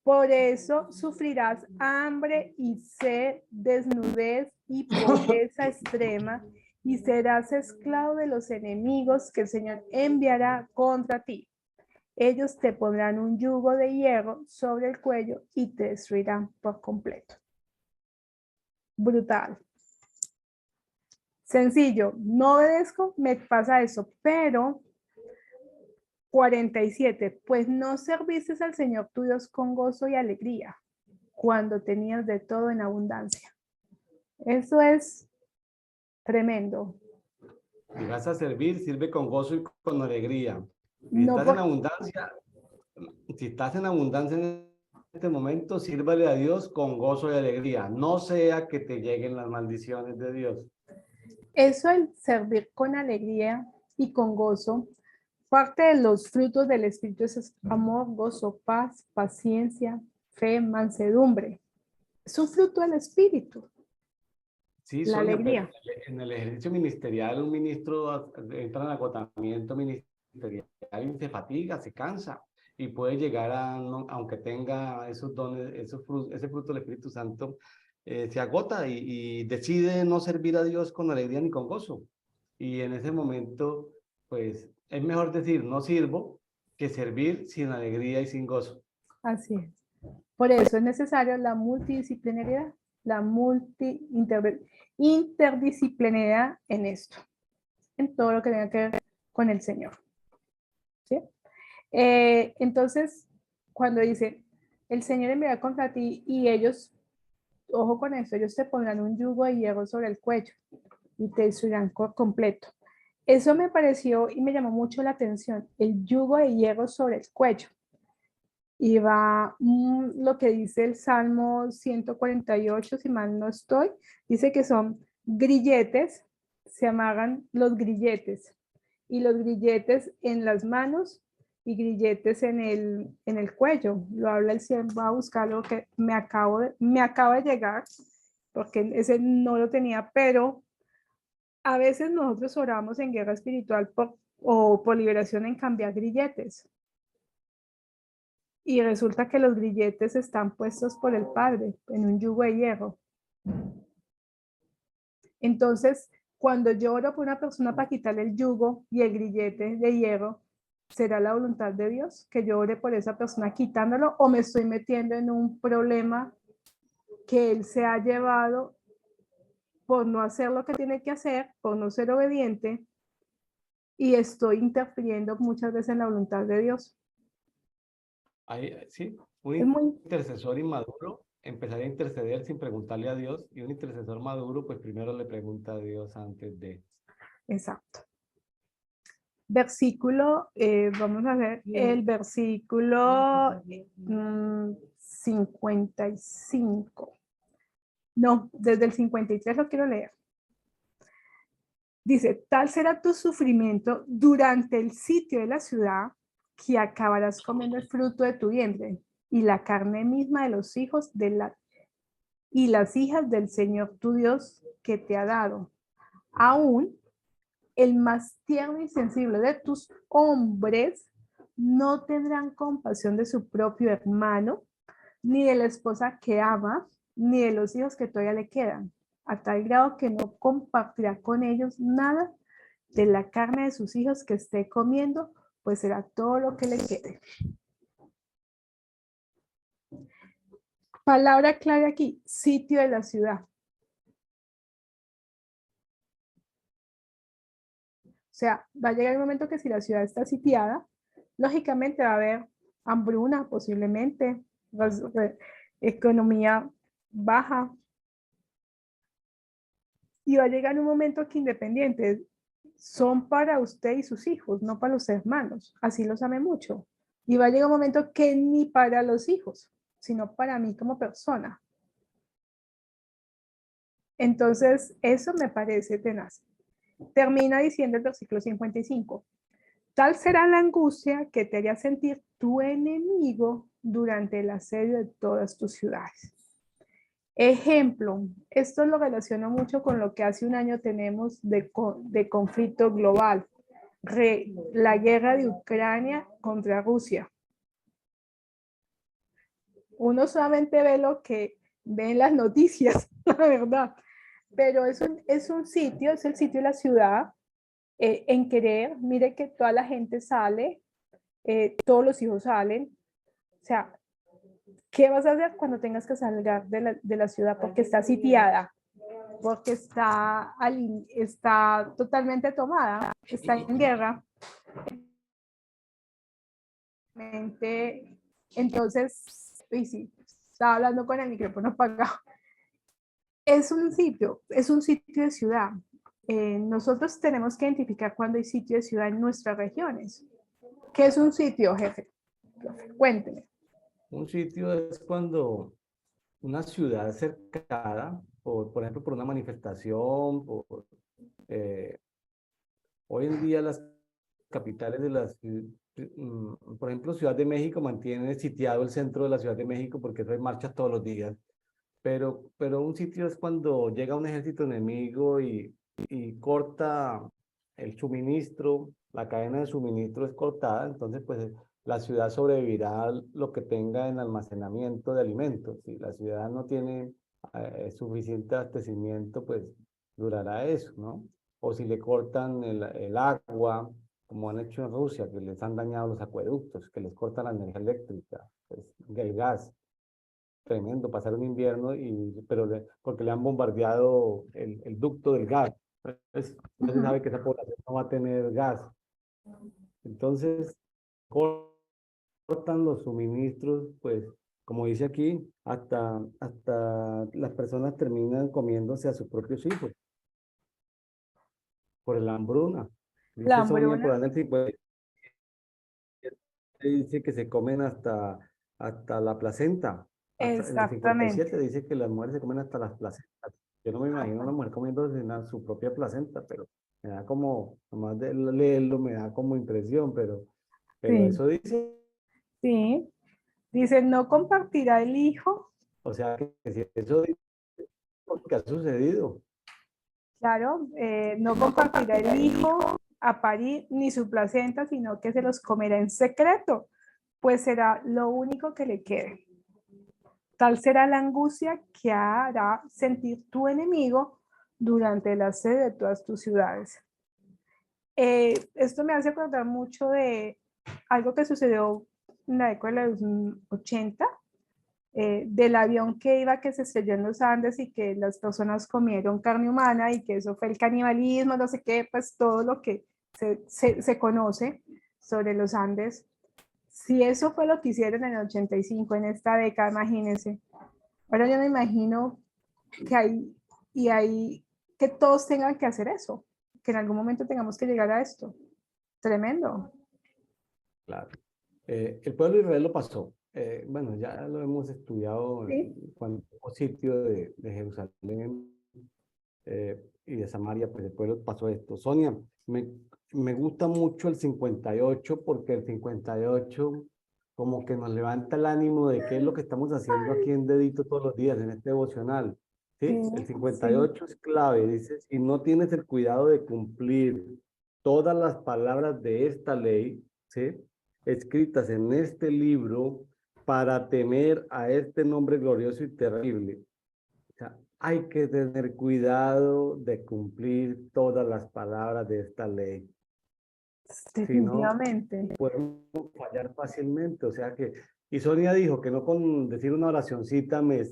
Por eso sufrirás hambre y sed, desnudez y pobreza extrema, y serás esclavo de los enemigos que el Señor enviará contra ti. Ellos te pondrán un yugo de hierro sobre el cuello y te destruirán por completo. Brutal. Sencillo, no obedezco, me pasa eso, pero 47, pues no serviste al Señor tu Dios con gozo y alegría cuando tenías de todo en abundancia. Eso es tremendo. Si vas a servir, sirve con gozo y con alegría. Si No estás por- en abundancia, si estás en abundancia en este momento, sírvale a Dios con gozo y alegría. No sea que te lleguen las maldiciones de Dios. Eso el servir con alegría y con gozo, parte de los frutos del Espíritu es amor, gozo, paz, paciencia, fe, mansedumbre. Es un fruto del Espíritu, Sí, la Sonia, pero alegría. en el ejercicio ministerial, un ministro entra en agotamiento ministerial y se fatiga, se cansa y puede llegar a, aunque tenga esos dones, ese fruto del Espíritu Santo, se agota y decide no servir a Dios con alegría ni con gozo. Y en ese momento, pues es mejor decir no sirvo que servir sin alegría y sin gozo. Así es. Por eso es necesario la multidisciplinariedad, la interdisciplinariedad en esto, en todo lo que tenga que ver con el Señor. ¿Sí? Entonces, cuando dice, el Señor enviará contra ti y ellos, ojo con eso, ellos te pondrán un yugo de hierro sobre el cuello y te destruirán por completo. Eso me pareció y me llamó mucho la atención, el yugo de hierro sobre el cuello. Y va lo que dice el Salmo 148, si mal no estoy, dice que son grilletes, se amarran los grilletes, y los grilletes en las manos y grilletes en el cuello. Lo habla el cielo, voy a buscar lo que me acaba de llegar, porque ese no lo tenía, pero a veces nosotros oramos en guerra espiritual o por liberación en cambiar grilletes. Y resulta que los grilletes están puestos por el Padre en un yugo de hierro. Entonces, cuando yo oro por una persona para quitarle el yugo y el grillete de hierro, ¿será la voluntad de Dios que yo ore por esa persona quitándolo o me estoy metiendo en un problema que él se ha llevado por no hacer lo que tiene que hacer, por no ser obediente y estoy interfiriendo muchas veces en la voluntad de Dios? Ahí, sí, Es un muy intercesor inmaduro empezaría a interceder sin preguntarle a Dios, y un intercesor maduro pues primero le pregunta a Dios antes de... exacto. Versículo, vamos a ver el versículo 55. No, desde el 53 lo quiero leer. Dice, tal será tu sufrimiento durante el sitio de la ciudad que acabarás comiendo el fruto de tu vientre y la carne misma de los hijos y las hijas del Señor tu Dios que te ha dado. Aún el más tierno y sensible de tus hombres no tendrán compasión de su propio hermano, ni de la esposa que ama, ni de los hijos que todavía le quedan, a tal grado que no compartirá con ellos nada de la carne de sus hijos que esté comiendo, pues será todo lo que le quede. Palabra clave aquí, sitio de la ciudad. O sea, va a llegar el momento que si la ciudad está sitiada, lógicamente va a haber hambruna posiblemente, economía baja. Y va a llegar un momento que independientes son para usted y sus hijos, no para los hermanos. Así los ame mucho. Y va a llegar un momento que ni para los hijos, sino para mí como persona. Entonces, eso me parece tenaz. Termina diciendo el versículo 55. Tal será la angustia que te haría sentir tu enemigo durante el asedio de todas tus ciudades. Ejemplo, esto lo relaciono mucho con lo que hace un año tenemos de conflicto global, la guerra de Ucrania contra Rusia. Uno solamente ve lo que ve en las noticias, la verdad, pero es un sitio, es el sitio de la ciudad, en querer, mire que toda la gente sale, todos los hijos salen, o sea, ¿qué vas a hacer cuando tengas que salir de la ciudad porque está sitiada? Porque está totalmente tomada, está en guerra. Entonces, sí, estaba hablando con el micrófono apagado. Es un sitio de ciudad. Nosotros tenemos que identificar cuando hay sitio de ciudad en nuestras regiones. ¿Qué es un sitio, jefe? Cuénteme. Un sitio es cuando una ciudad cercada, por ejemplo, por una manifestación, hoy en día las capitales de las, por ejemplo, Ciudad de México mantiene sitiado el centro de la Ciudad de México porque hay marchas todos los días, pero un sitio es cuando llega un ejército enemigo y corta el suministro, la cadena de suministro es cortada, entonces pues la ciudad sobrevivirá lo que tenga en almacenamiento de alimentos. Si la ciudad no tiene suficiente abastecimiento, pues durará eso, ¿no? O si le cortan el agua, como han hecho en Rusia, que les han dañado los acueductos, que les cortan la energía eléctrica, pues, el gas. Tremendo, pasar un invierno, porque le han bombardeado el ducto del gas. Entonces, se sabe que esa población no va a tener gas. Entonces, cortan los suministros, pues, como dice aquí, hasta las personas terminan comiéndose a sus propios hijos por la hambruna. La Dice Sonia, por hambruna. ahí pues, dice que se comen hasta la placenta. Hasta, en el 57 Exactamente. dice que las mujeres se comen hasta las placentas. Yo no me imagino a una mujer comiendo su propia placenta, pero me da como, nomás de leerlo, me da como impresión, pero Sí, eso dice, sí. Dice, no compartirá el hijo. o sea, que si eso dice porque ha sucedido. Claro, no compartirá el hijo a parir ni su placenta, sino que se los comerá en secreto, pues será lo único que le quede. Tal será la angustia que hará sentir tu enemigo durante el asedio de todas tus ciudades. Esto me hace acordar mucho de algo que sucedió en la década de los 80, del avión que se estrelló en los Andes y que las personas comieron carne humana y que eso fue el canibalismo, no sé qué, pues todo lo que se conoce sobre los Andes. Si eso fue lo que hicieron en el 85, en esta década, imagínense. Ahora yo me imagino que que todos tengan que hacer eso, que en algún momento tengamos que llegar a esto. Tremendo. Claro. El pueblo de Israel lo pasó. Bueno, ya lo hemos estudiado Sí, en cuanto sitio de Jerusalén y de Samaria, pues el pueblo pasó esto. Sonia, me gusta mucho el 58 porque el 58 como que nos levanta el ánimo de qué es lo que estamos haciendo aquí en Dedito todos los días, en este devocional. sí, ¿Sí? El sí. 58 es clave, dice, si no tienes el cuidado de cumplir todas las palabras de esta ley, ¿sí? Escritas en este libro para temer a este nombre glorioso y terrible. O sea, hay que tener cuidado de cumplir todas las palabras de esta ley. Si no, Definitivamente. podemos fallar fácilmente. O sea que, y Sonia dijo que no con decir una oracioncita me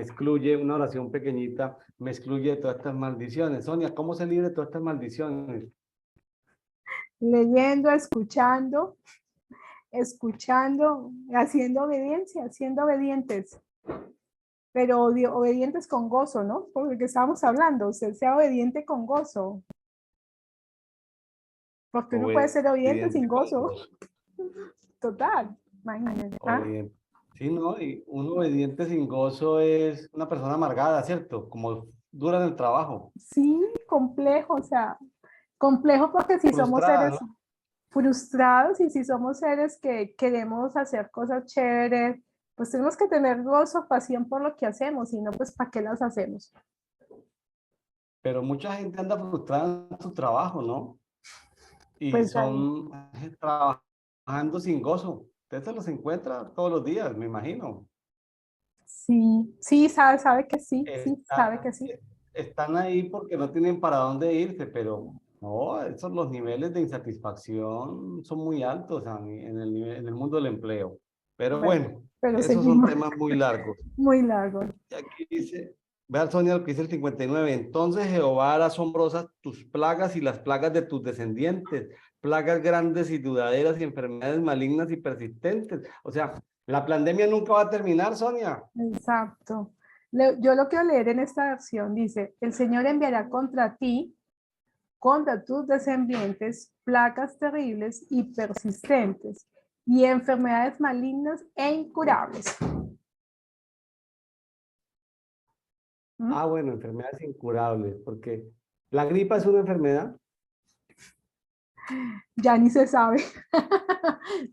excluye, una oración pequeñita, me excluye de todas estas maldiciones. Sonia, ¿cómo se libre de todas estas maldiciones? Leyendo, escuchando escuchando, haciendo obediencia, siendo obedientes, pero obedientes con gozo, ¿no? Porque estábamos hablando, usted sea obediente con gozo, porque uno puede ser obediente sin Obediente con gozo, gozo. total, imagínense. ¿Ah? Obediente. Sí, ¿no? Y un obediente sin gozo es una persona amargada, ¿cierto? Como dura en el trabajo. Sí, complejo, o sea, complejo porque si somos Frustrada, seres ¿no? frustrados y si somos seres que queremos hacer cosas chéveres, pues tenemos que tener gozo, pasión por lo que hacemos, y no, pues, ¿para qué las hacemos? Pero mucha gente anda frustrada en su trabajo, ¿no? Y Pues ahí, son trabajando sin gozo. Usted se los encuentra todos los días, me imagino. sí, sí, sabe que sí, sí, sabe Está- que sí. están ahí porque no tienen para dónde irse, pero no, esos los niveles de insatisfacción son muy altos en en el mundo del empleo. Pero Bueno, bueno, pero esos son seguimos temas muy largos. muy largo. Y aquí dice, vea Sonia lo que dice el 59. Entonces Jehová hará asombrosas tus plagas y las plagas de tus descendientes, plagas grandes y duraderas y enfermedades malignas y persistentes. O sea, la pandemia nunca va a terminar, Sonia. Exacto. Yo lo quiero leer en esta versión, dice, el Señor enviará contra ti, contra tus descendientes, plagas terribles y persistentes y enfermedades malignas e incurables. ¿Mm? Ah, bueno, enfermedades incurables, porque la gripa es una enfermedad. Ya ni se sabe.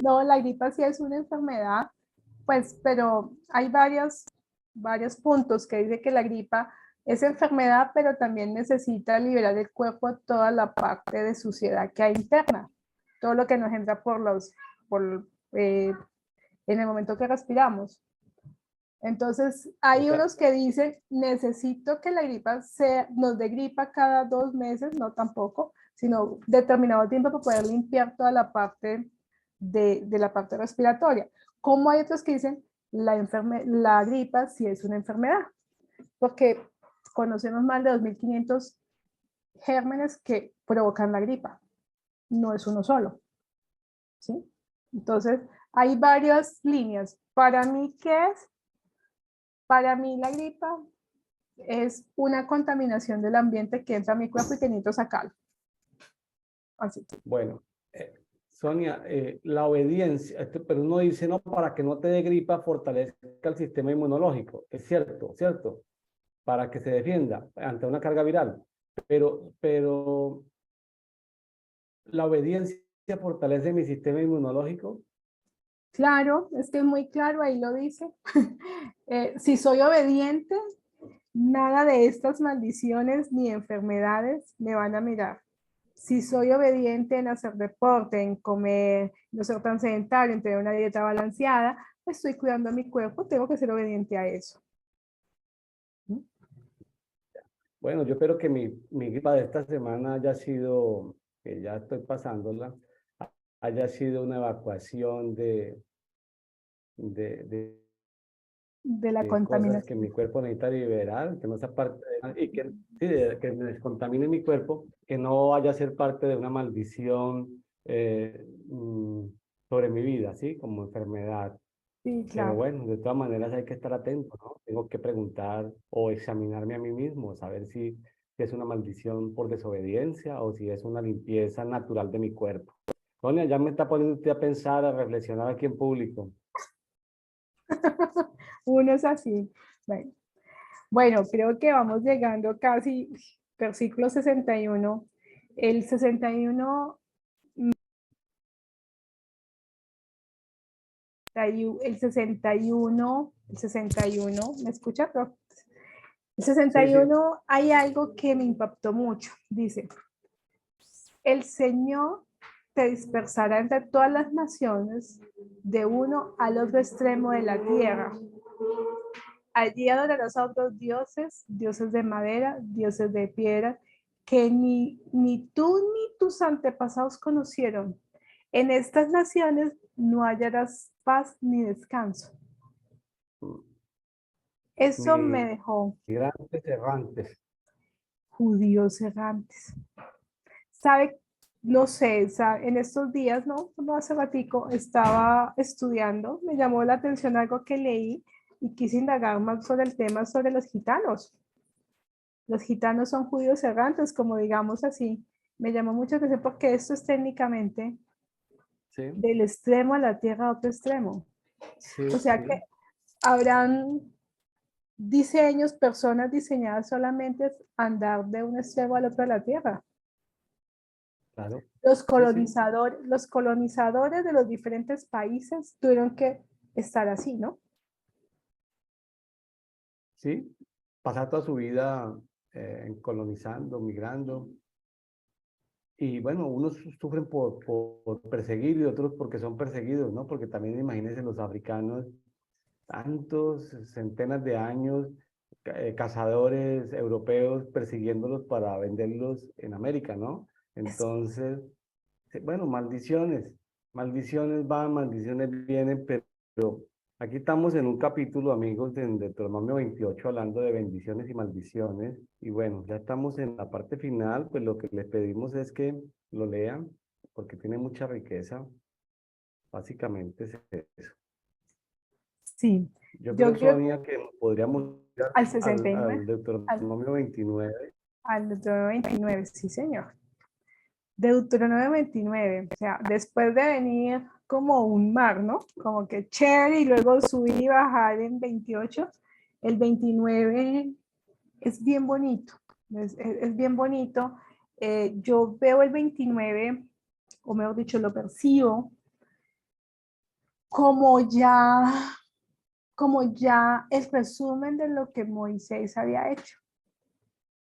No, la gripa sí es una enfermedad, pues, pero hay varios puntos que dice que la gripa es enfermedad, pero también necesita liberar del cuerpo toda la parte de suciedad que hay interna, todo lo que nos entra por, eh, en el momento que respiramos. Entonces, O hay sea, unos que dicen, necesito que la gripa nos dé gripa cada 2 meses, no tampoco, sino determinado tiempo para poder limpiar toda la parte de la parte respiratoria. Como hay otros que dicen, la gripa sí es una enfermedad, porque conocemos más de 2.500 gérmenes que provocan la gripa, no es uno solo, ¿sí? Entonces, hay varias líneas. Para mí, ¿qué es? Para mí la gripa es una contaminación del ambiente que entra a mi cuerpo y que necesito sacarlo. Así. bueno, Sonia, la obediencia, pero uno dice, no, para que no te dé gripa, fortalezca el sistema inmunológico. Es cierto, cierto, para que se defienda ante una carga viral. Pero la obediencia fortalece mi sistema inmunológico. Claro, es que es muy claro, ahí lo dice. Si soy obediente, nada de estas maldiciones ni enfermedades me van a mirar. Si soy obediente en hacer deporte, en comer, no ser tan sedentario, en tener una dieta balanceada, estoy cuidando a mi cuerpo, tengo que ser obediente a eso. Bueno, yo espero que mi gripa de esta semana haya sido, que ya estoy pasándola, haya sido una evacuación de De la cosas que contaminación. mi cuerpo necesita liberar, que no sea parte y que, sí, que me descontamine mi cuerpo, que no vaya a ser parte de una maldición sobre mi vida, ¿sí? Como enfermedad. Sí, Pero claro. bueno, de todas maneras hay que estar atento, ¿no? Tengo que preguntar o examinarme a mí mismo, saber si es una maldición por desobediencia o si es una limpieza natural de mi cuerpo. Sonia, ya me está poniendo usted a pensar, a reflexionar aquí en público. Uno es así. Bueno. Bueno, creo que vamos llegando casi versículo 61. El 61, el 61, ¿me escucha? El Sí, sí. 61 hay algo que me impactó mucho. Dice, el Señor te dispersará entre todas las naciones de uno al otro extremo de la tierra. Allí adorarás a otros dioses, dioses de madera, dioses de piedra, que ni tú ni tus antepasados conocieron. En estas naciones no hallarás paz ni descanso. Eso me dejó Migrantes errantes. judíos errantes. ¿Sabe? no sé, en estos días, no hace ratico, estaba estudiando, me llamó la atención algo que leí y quise indagar más sobre el tema sobre los gitanos. Los gitanos son judíos errantes, como digamos así. Me llamó mucho la atención porque esto es técnicamente Sí, del extremo a la tierra a otro extremo. O sí, sea que sí, habrán diseños, personas diseñadas solamente a andar de un extremo al otro de la tierra. claro. Sí, sí, Los colonizadores de los diferentes países tuvieron que estar así, ¿no? sí. Pasar toda su vida colonizando, migrando. Y bueno, unos sufren por perseguir y otros porque son perseguidos, ¿no? Porque también imagínense los africanos, tantos, centenas de años, cazadores europeos persiguiéndolos para venderlos en América, ¿no? Es- Entonces, sí, bueno, maldiciones, maldiciones van, maldiciones vienen, pero aquí estamos en un capítulo, amigos, de Deuteronomio 28, hablando de bendiciones y maldiciones. Y bueno, ya estamos en la parte final, pues lo que les pedimos es que lo lean, porque tiene mucha riqueza. Básicamente es eso. sí, Yo yo creo, creo Sonia, que podríamos ir al al, 69, al al, Deuteronomio 29. al Deuteronomio 29, sí, señor. Deuteronomio 29, o sea, después de venir como un mar, ¿no? Como que chévere y luego subir y bajar en 28, el 29 es bien bonito, es bien bonito. Yo veo el 29, o mejor dicho, lo percibo como ya, como ya el resumen de lo que Moisés había hecho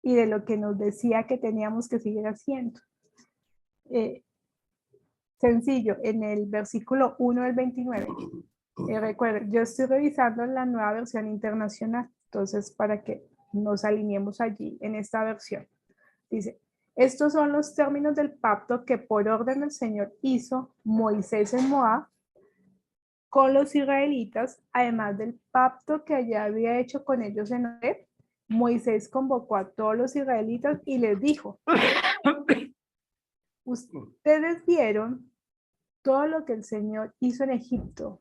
y de lo que nos decía que teníamos que seguir haciendo. Eh, Sencillo, en el versículo 1 del 29. Recuerden, yo estoy revisando la nueva versión internacional, entonces para que nos alineemos allí en esta versión. Dice, estos son los términos del pacto que por orden del Señor hizo Moisés en Moab con los israelitas, además del pacto que ya había hecho con ellos en Horeb. Moisés convocó a todos los israelitas y les dijo, ustedes vieron todo lo que el Señor hizo en Egipto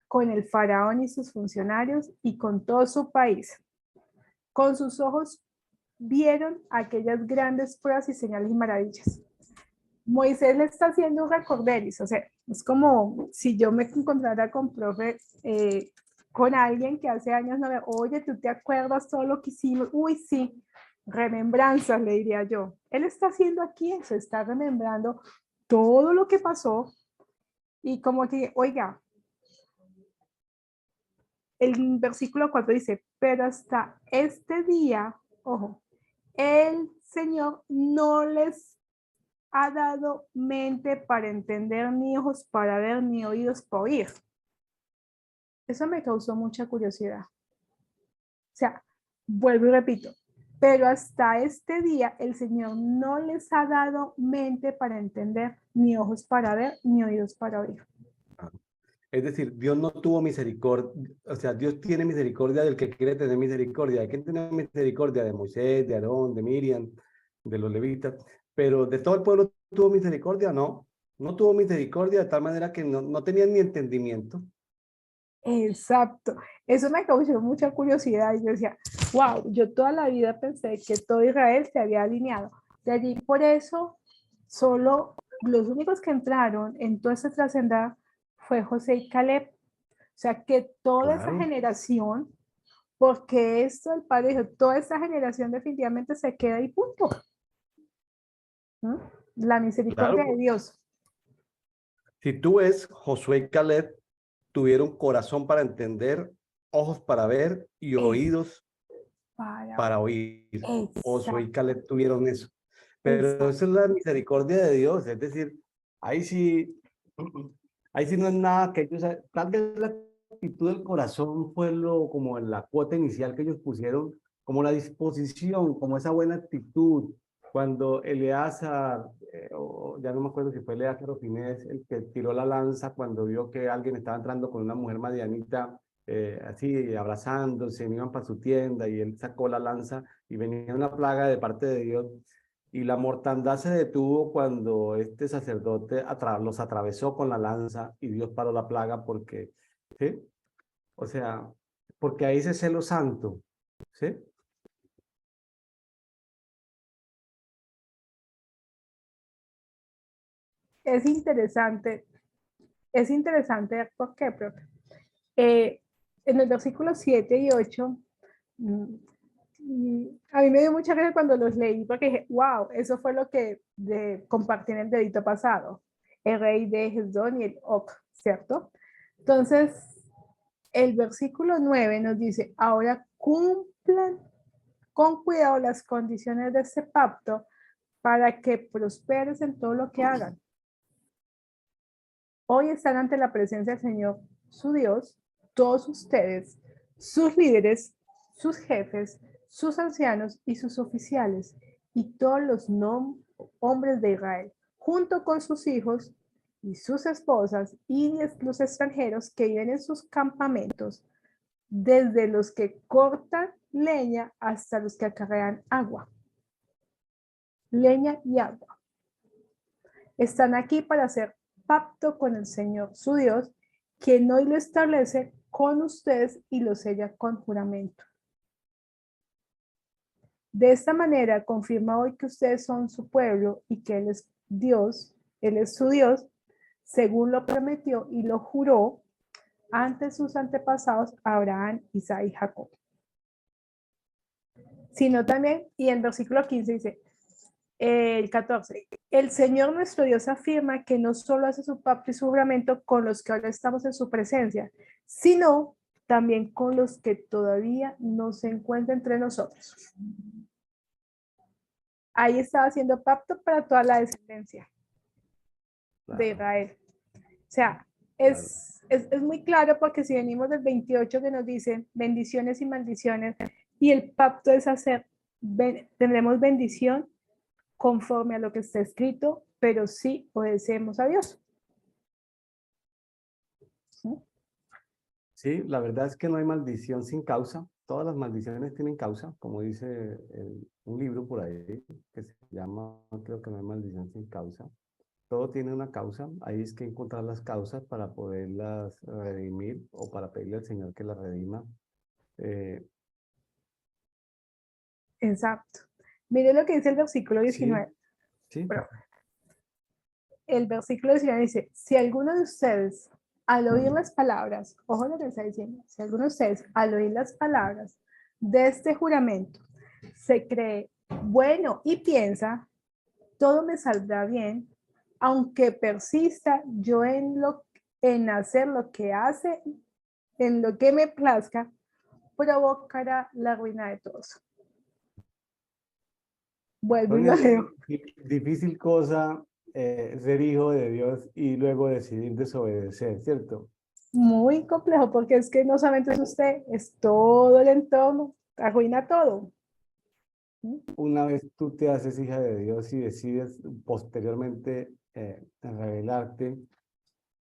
con el faraón y sus funcionarios y con todo su país. Con sus ojos vieron aquellas grandes pruebas y señales y maravillas. Moisés le está haciendo un recorderis, o sea, es como si yo me encontrara con profe, con alguien que hace años no ve, oye, ¿tú te acuerdas todo lo que hicimos? Uy, sí, remembranzas, le diría yo. Él está haciendo aquí eso, está remembrando todo lo que pasó y como que, oiga, el versículo 4 dice, pero hasta este día, ojo, el Señor no les ha dado mente para entender, ni ojos para ver, ni oídos para oír. Eso me causó mucha curiosidad. O sea, vuelvo y repito, pero hasta este día el Señor no les ha dado mente para entender, ni ojos para ver, ni oídos para oír. Es decir, Dios no tuvo misericordia, o sea, Dios tiene misericordia del que quiere tener misericordia. Hay que tener misericordia de Moisés, de Aarón, de Miriam, de los levitas, pero de todo el pueblo tuvo misericordia, no. No tuvo misericordia de tal manera que no tenían ni entendimiento. Exacto. Eso me causó mucha curiosidad. Y yo decía, wow, yo toda la vida pensé que todo Israel se había alineado. De allí, por eso, solo los únicos que entraron en toda esa trascendada fue José y Caleb. O sea, que toda esa Claro, generación, porque esto el padre dijo, toda esa generación definitivamente se queda y punto. ¿Mm? La misericordia claro. de Dios. Si tú ves, Josué y Caleb tuvieron corazón para entender, ojos para ver y Es oídos para para oír. oír. Josué y Exacto, Caleb tuvieron eso. Pero exacto. esa es la misericordia de Dios, es decir, ahí sí, ahí sí no es nada que ellos, tal vez la actitud del corazón fue lo, como en la cuota inicial que ellos pusieron, como la disposición, como esa buena actitud, cuando Eleazar, ya no me acuerdo si fue Eleazar o Finés, el que tiró la lanza cuando vio que alguien estaba entrando con una mujer madianita, así abrazándose, iban para su tienda y él sacó la lanza y venía una plaga de parte de Dios. Y la mortandad se detuvo cuando este sacerdote los atravesó con la lanza y Dios paró la plaga porque, ¿sí? O sea, porque ahí se celo santo, ¿sí? Es interesante, ¿por qué, profe? Eh, en el versículo 7 y 8, a mí me dio mucha gracia cuando los leí porque dije, wow, eso fue lo que compartí en el dedito pasado, el rey de Hesdón y el Og, ¿cierto? Entonces, el versículo 9 nos dice, ahora cumplan con cuidado las condiciones de este pacto para que prosperes en todo lo que hagan. Hoy están ante la presencia del Señor, su Dios, todos ustedes, sus líderes, sus jefes, sus ancianos y sus oficiales, y todos los hombres de Israel, junto con sus hijos y sus esposas, y los extranjeros que viven en sus campamentos, desde los que cortan leña hasta los que acarrean agua. Leña y agua. Están aquí para hacer pacto con el Señor, su Dios, quien hoy lo establece con ustedes y lo sella con juramento. De esta manera confirma hoy que ustedes son su pueblo y que Él es Dios, Él es su Dios, según lo prometió y lo juró ante sus antepasados Abraham, Isaac y Jacob. Sino también, y en versículo 15 dice, el 14, el Señor nuestro Dios afirma que no solo hace su pacto y su juramento con los que ahora estamos en su presencia, sino también con los que todavía no se encuentran entre nosotros. Ahí estaba haciendo pacto para toda la descendencia de Israel. O sea, es muy claro porque si venimos del 28 que nos dicen bendiciones y maldiciones, y el pacto es hacer, tendremos bendición conforme a lo que está escrito, pero sí obedecemos a Dios. ¿Sí? Sí, la verdad es que no hay maldición sin causa. Todas las maldiciones tienen causa, como dice un libro por ahí que se llama, creo que no hay maldición sin causa. Todo tiene una causa. Ahí es que encontrar las causas para poderlas redimir o para pedirle al Señor que las redima. Exacto. Mire lo que dice el versículo 19. Sí, sí. El versículo 19 dice, si alguno de ustedes al oír las palabras, ojo lo que está diciendo, si alguno de ustedes al oír las palabras de este juramento se cree bueno y piensa, todo me saldrá bien, aunque persista yo en hacer lo que hace, en lo que me plazca, provocará la ruina de todos. Vuelvo y lo leo. Difícil cosa ser hijo de Dios y luego decidir desobedecer, ¿cierto? Muy complejo porque es que no solamente es usted, es todo el entorno, arruina todo. Una vez tú te haces hija de Dios y decides posteriormente rebelarte,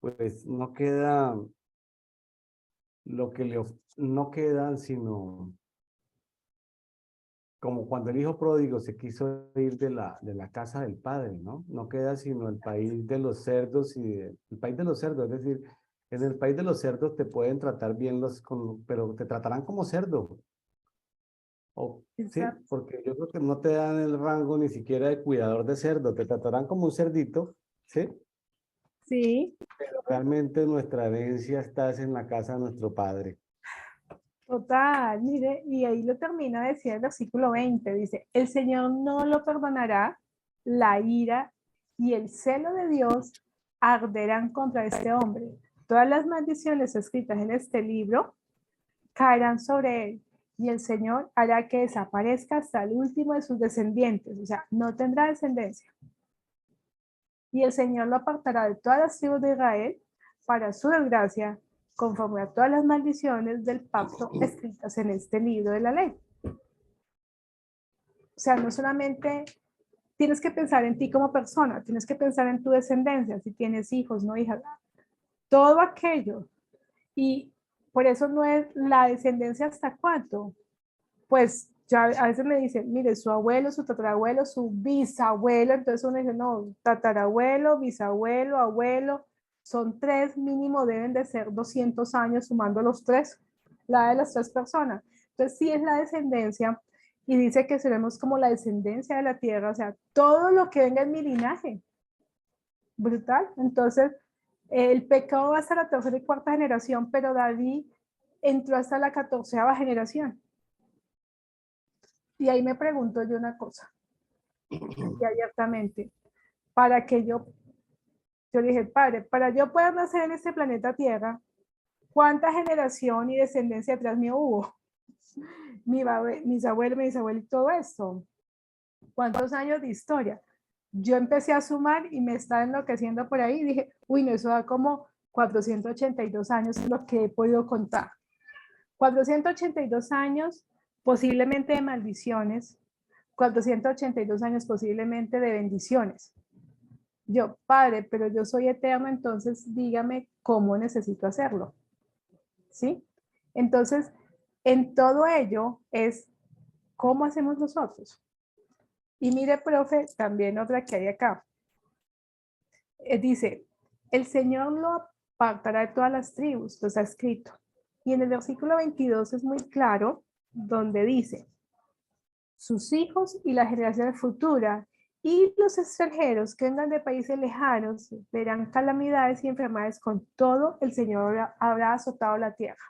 pues no queda lo que no queda sino como cuando el hijo pródigo se quiso ir de la casa del padre, ¿no? No queda sino el país de los cerdos el país de los cerdos, es decir, en el país de los cerdos te pueden tratar bien pero te tratarán como cerdo. Sí, Exacto. porque yo creo que no te dan el rango ni siquiera de cuidador de cerdo, te tratarán como un cerdito, ¿sí? Sí, Pero realmente nuestra herencia está en la casa de nuestro padre. total, mire, y ahí lo termina de decir el versículo 20, dice, el Señor no lo perdonará, la ira y el celo de Dios arderán contra este hombre. Todas las maldiciones escritas en este libro caerán sobre él y el Señor hará que desaparezca hasta el último de sus descendientes, o sea, no tendrá descendencia. Y el Señor lo apartará de todas las tribus de Israel para su desgracia, conforme a todas las maldiciones del pacto escritas en este libro de la ley. O sea, no solamente tienes que pensar en ti como persona, tienes que pensar en tu descendencia, si tienes hijos, no hijas, todo aquello. Y por eso no es la descendencia hasta cuánto, pues Ya a veces me dicen, mire, su abuelo, su tatarabuelo, su bisabuelo, entonces uno dice, no, tatarabuelo, bisabuelo, abuelo, son tres, mínimo deben de ser 200 años sumando los tres, la de las tres personas. Entonces sí es la descendencia y dice que seremos como la descendencia de la tierra, o sea, todo lo que venga en mi linaje. Brutal. Entonces, el pecado va hasta la tercera y cuarta generación, pero David entró hasta la 14ª generación. Y ahí me pregunto yo una cosa, y abiertamente, para que yo dije, padre, para yo poder nacer en este planeta Tierra, ¿cuánta generación y descendencia atrás mío hubo? Mis abuelos, mis abuelos y todo esto. ¿Cuántos años de historia? Yo empecé a sumar y me estaba enloqueciendo por ahí y dije, uy, no, eso da como 482 años lo que he podido contar. 482 años posiblemente de maldiciones, 482 años posiblemente de bendiciones. Yo, padre, pero yo soy eterno, entonces dígame cómo necesito hacerlo. ¿Sí? Entonces, en todo ello es cómo hacemos nosotros. Y mire, profe, también otra que hay acá. Dice, el Señor lo apartará de todas las tribus, lo está escrito. Y en el versículo 22 es muy claro, donde dice, sus hijos y la generación futura y los extranjeros que vengan de países lejanos verán calamidades y enfermedades con todo el Señor habrá azotado la tierra.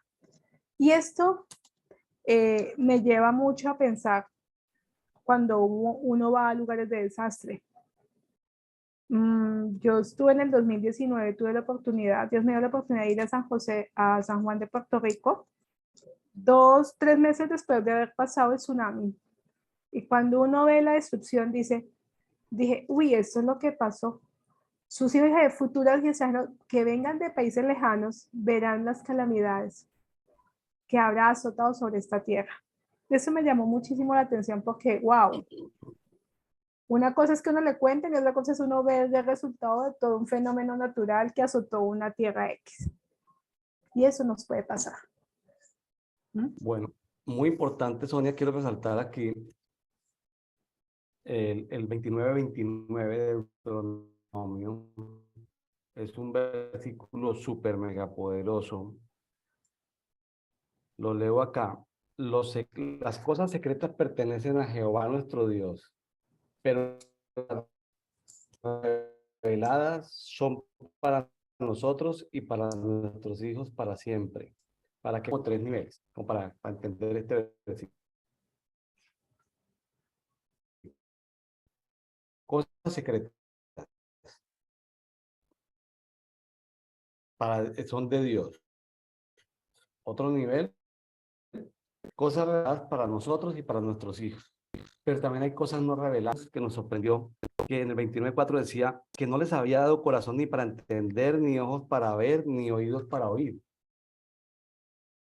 Y esto me lleva mucho a pensar cuando uno va a lugares de desastre. Yo estuve en el 2019, tuve la oportunidad, Dios me dio la oportunidad de ir a San José, a San Juan de Puerto Rico, 2, 3 meses después de haber pasado el tsunami. Y cuando uno ve la destrucción, dije, uy, esto es lo que pasó. Sus hijos de futuras generaciones que vengan de países lejanos verán las calamidades que habrá azotado sobre esta tierra. Eso me llamó muchísimo la atención porque, wow, una cosa es que uno le cuenten y otra cosa es uno ver el resultado de todo un fenómeno natural que azotó una tierra X. Y eso nos puede pasar. Bueno, muy importante, Sonia, quiero resaltar aquí el 29-29 de Deuteronomio. Es un versículo súper mega poderoso. Lo leo acá. Las cosas secretas pertenecen a Jehová nuestro Dios, pero las reveladas son para nosotros y para nuestros hijos para siempre. ¿Para qué? Como tres niveles, como para entender este versículo. Cosas secretas son de Dios. Otro nivel, cosas reveladas para nosotros y para nuestros hijos. Pero también hay cosas no reveladas que nos sorprendió, que en el 29:4 decía que no les había dado corazón ni para entender, ni ojos para ver, ni oídos para oír.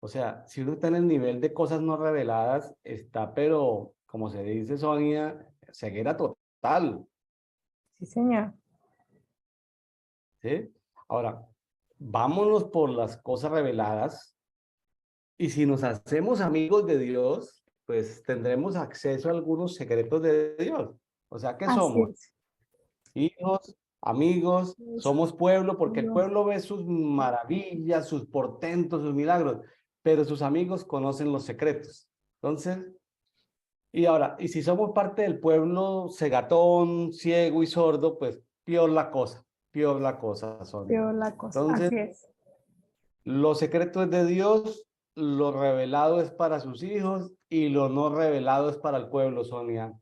O sea, si uno está en el nivel de cosas no reveladas, está, pero, como se dice, Sonia, ceguera total, Sí, señor. ¿sí? Ahora, vámonos por las cosas reveladas, y si nos hacemos amigos de Dios, pues tendremos acceso a algunos secretos de Dios. O sea, ¿qué Así somos? es. Hijos, amigos, Dios, somos pueblo, porque el Dios. pueblo ve sus maravillas, sus portentos, sus milagros, pero sus amigos conocen los secretos. Entonces, y ahora, y si somos parte del pueblo cegatón, ciego y sordo, pues peor la cosa, Sonia. Peor la cosa. Entonces, Así es. lo secreto es de Dios, lo revelado es para sus hijos y lo no revelado es para el pueblo, Sonia.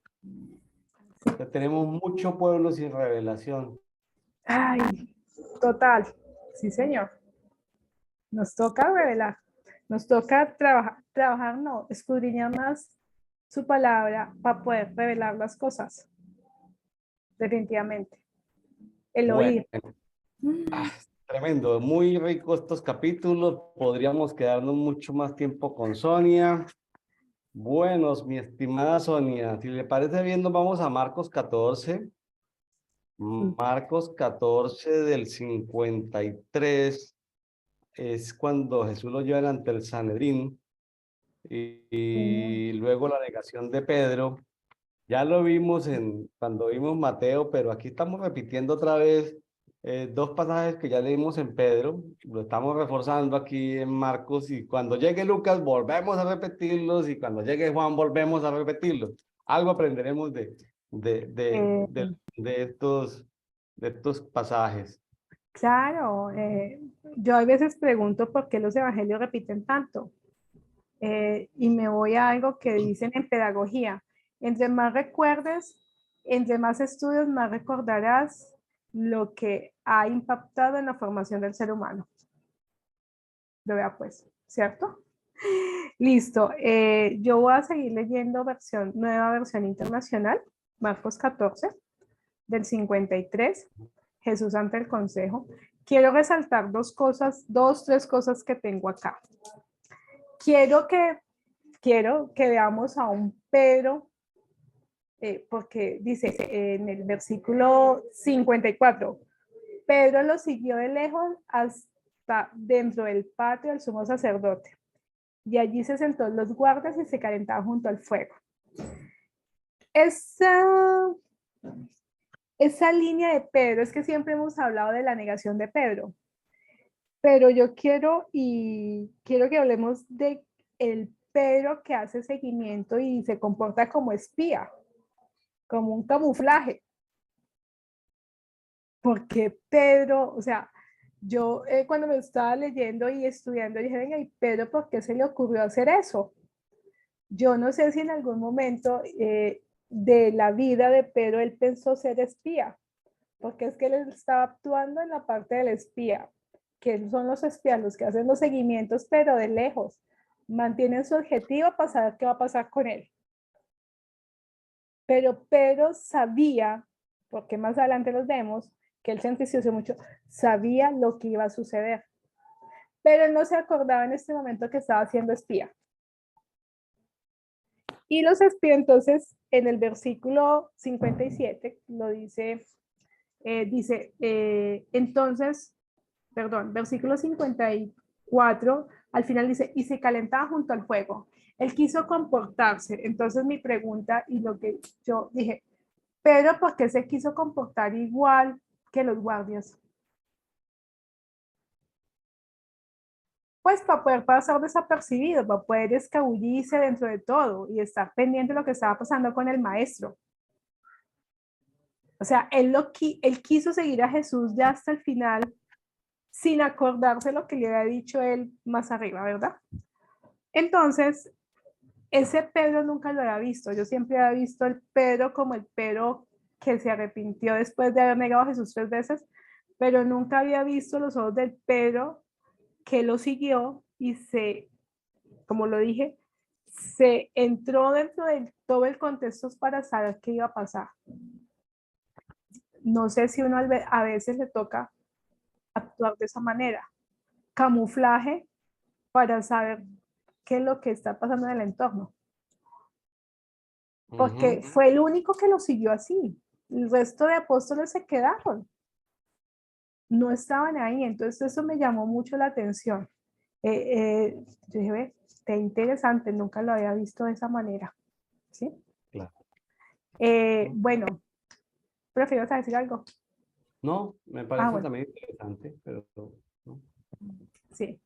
O sea, tenemos mucho pueblo sin revelación. Ay, total. Sí, señor. Nos toca revelar. Nos toca trabajar, no, escudriñar más su palabra para poder revelar las cosas. Definitivamente. El Bueno, oír. tremendo, muy rico estos capítulos. Podríamos quedarnos mucho más tiempo con Sonia. Buenos, mi estimada Sonia, si le parece bien, nos vamos a Marcos 14. Marcos 14 del 53 es cuando Jesús lo lleva ante el Sanedrín y luego la negación de Pedro. Ya lo vimos cuando vimos Mateo, pero aquí estamos repitiendo otra vez dos pasajes que ya leímos en Pedro, lo estamos reforzando aquí en Marcos, y cuando llegue Lucas volvemos a repetirlos, y cuando llegue Juan volvemos a repetirlos. Algo aprenderemos de, de, Eh, de, de estos, de estos pasajes. claro, yo a veces pregunto por qué los evangelios repiten tanto. Y me voy a algo que dicen en pedagogía. Entre más recuerdes, entre más estudios, más recordarás lo que ha impactado en la formación del ser humano. Lo vea pues, ¿cierto? Listo. Yo voy a seguir leyendo nueva versión internacional, Marcos 14, del 53, Jesús ante el consejo. Quiero resaltar tres cosas que tengo acá. Quiero que veamos a un Pedro, porque dice en el versículo 54, Pedro lo siguió de lejos hasta dentro del patio del sumo sacerdote, y allí se sentó los guardas y se calentaba junto al fuego. Esa, esa línea de Pedro, es que siempre hemos hablado de la negación de Pedro, pero yo quiero que hablemos de el Pedro que hace seguimiento y se comporta como espía, como un camuflaje. Porque Pedro, o sea, yo cuando me estaba leyendo y estudiando dije, venga, ¿y Pedro por qué se le ocurrió hacer eso? Yo no sé si en algún momento de la vida de Pedro él pensó ser espía, porque es que él estaba actuando en la parte del espía, que son los espías los que hacen los seguimientos, pero de lejos, mantienen su objetivo para saber qué va a pasar con él. Pero Pedro sabía, porque más adelante los vemos, que él se entristeció mucho, sabía lo que iba a suceder, pero él no se acordaba en este momento que estaba siendo espía. Y los espías, entonces, en el versículo 57, lo dice, entonces, perdón, versículo 54, al final dice, y se calentaba junto al fuego. Él quiso comportarse. Entonces mi pregunta y lo que yo dije, pero ¿por qué se quiso comportar igual que los guardias? Pues para poder pasar desapercibido, para poder escabullirse dentro de todo y estar pendiente de lo que estaba pasando con el maestro. O sea, él quiso seguir a Jesús ya hasta el final sin acordarse lo que le había dicho él más arriba, ¿verdad? Entonces, ese Pedro nunca lo había visto. Yo siempre había visto el Pedro como el Pedro que se arrepintió después de haber negado a Jesús 3 veces, pero nunca había visto los ojos del Pedro que lo siguió y como lo dije, se entró dentro de todo el contexto para saber qué iba a pasar. No sé si uno a veces le toca actuar de esa manera, camuflaje para saber qué es lo que está pasando en el entorno. Porque fue el único que lo siguió así. El resto de apóstoles se quedaron. No estaban ahí. Entonces eso me llamó mucho la atención. Yo dije, ve, qué interesante, nunca lo había visto de esa manera. ¿Sí? Claro. Bueno, prefiero decir algo. No, me parece Bueno, también interesante, pero no. sí.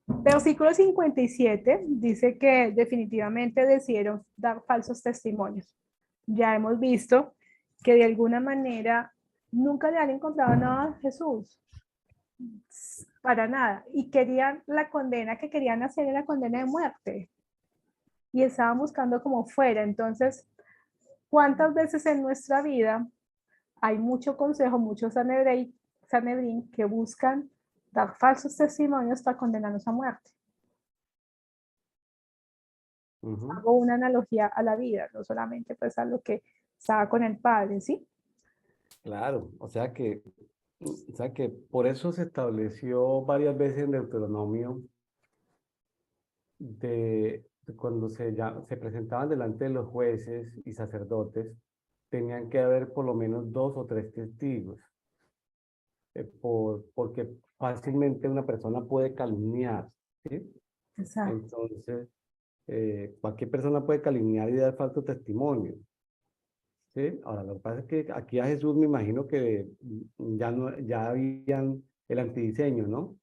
Versículo 57 dice que definitivamente decidieron dar falsos testimonios. Ya hemos visto que de alguna manera nunca le han encontrado nada a Jesús, para nada, y querían la condena que querían hacer era condena de muerte, y estaban buscando como fuera. Entonces, ¿cuántas veces en nuestra vida hay mucho consejo, muchos sanedrín que buscan dar falsos testimonios para condenarnos a muerte? Hago una analogía a la vida, no solamente pues a lo que estaba con el padre, ¿sí? Claro, o sea que por eso se estableció varias veces en Deuteronomio de cuando se presentaban delante de los jueces y sacerdotes, tenían que haber por lo menos 2 o 3 testigos, porque fácilmente una persona puede calumniar, ¿sí? Exacto. Entonces, cualquier persona puede calumniar y dar falso testimonio. ¿Sí? Ahora, lo que pasa es que aquí a Jesús me imagino que ya, no, ya habían el antidiseño, ¿no?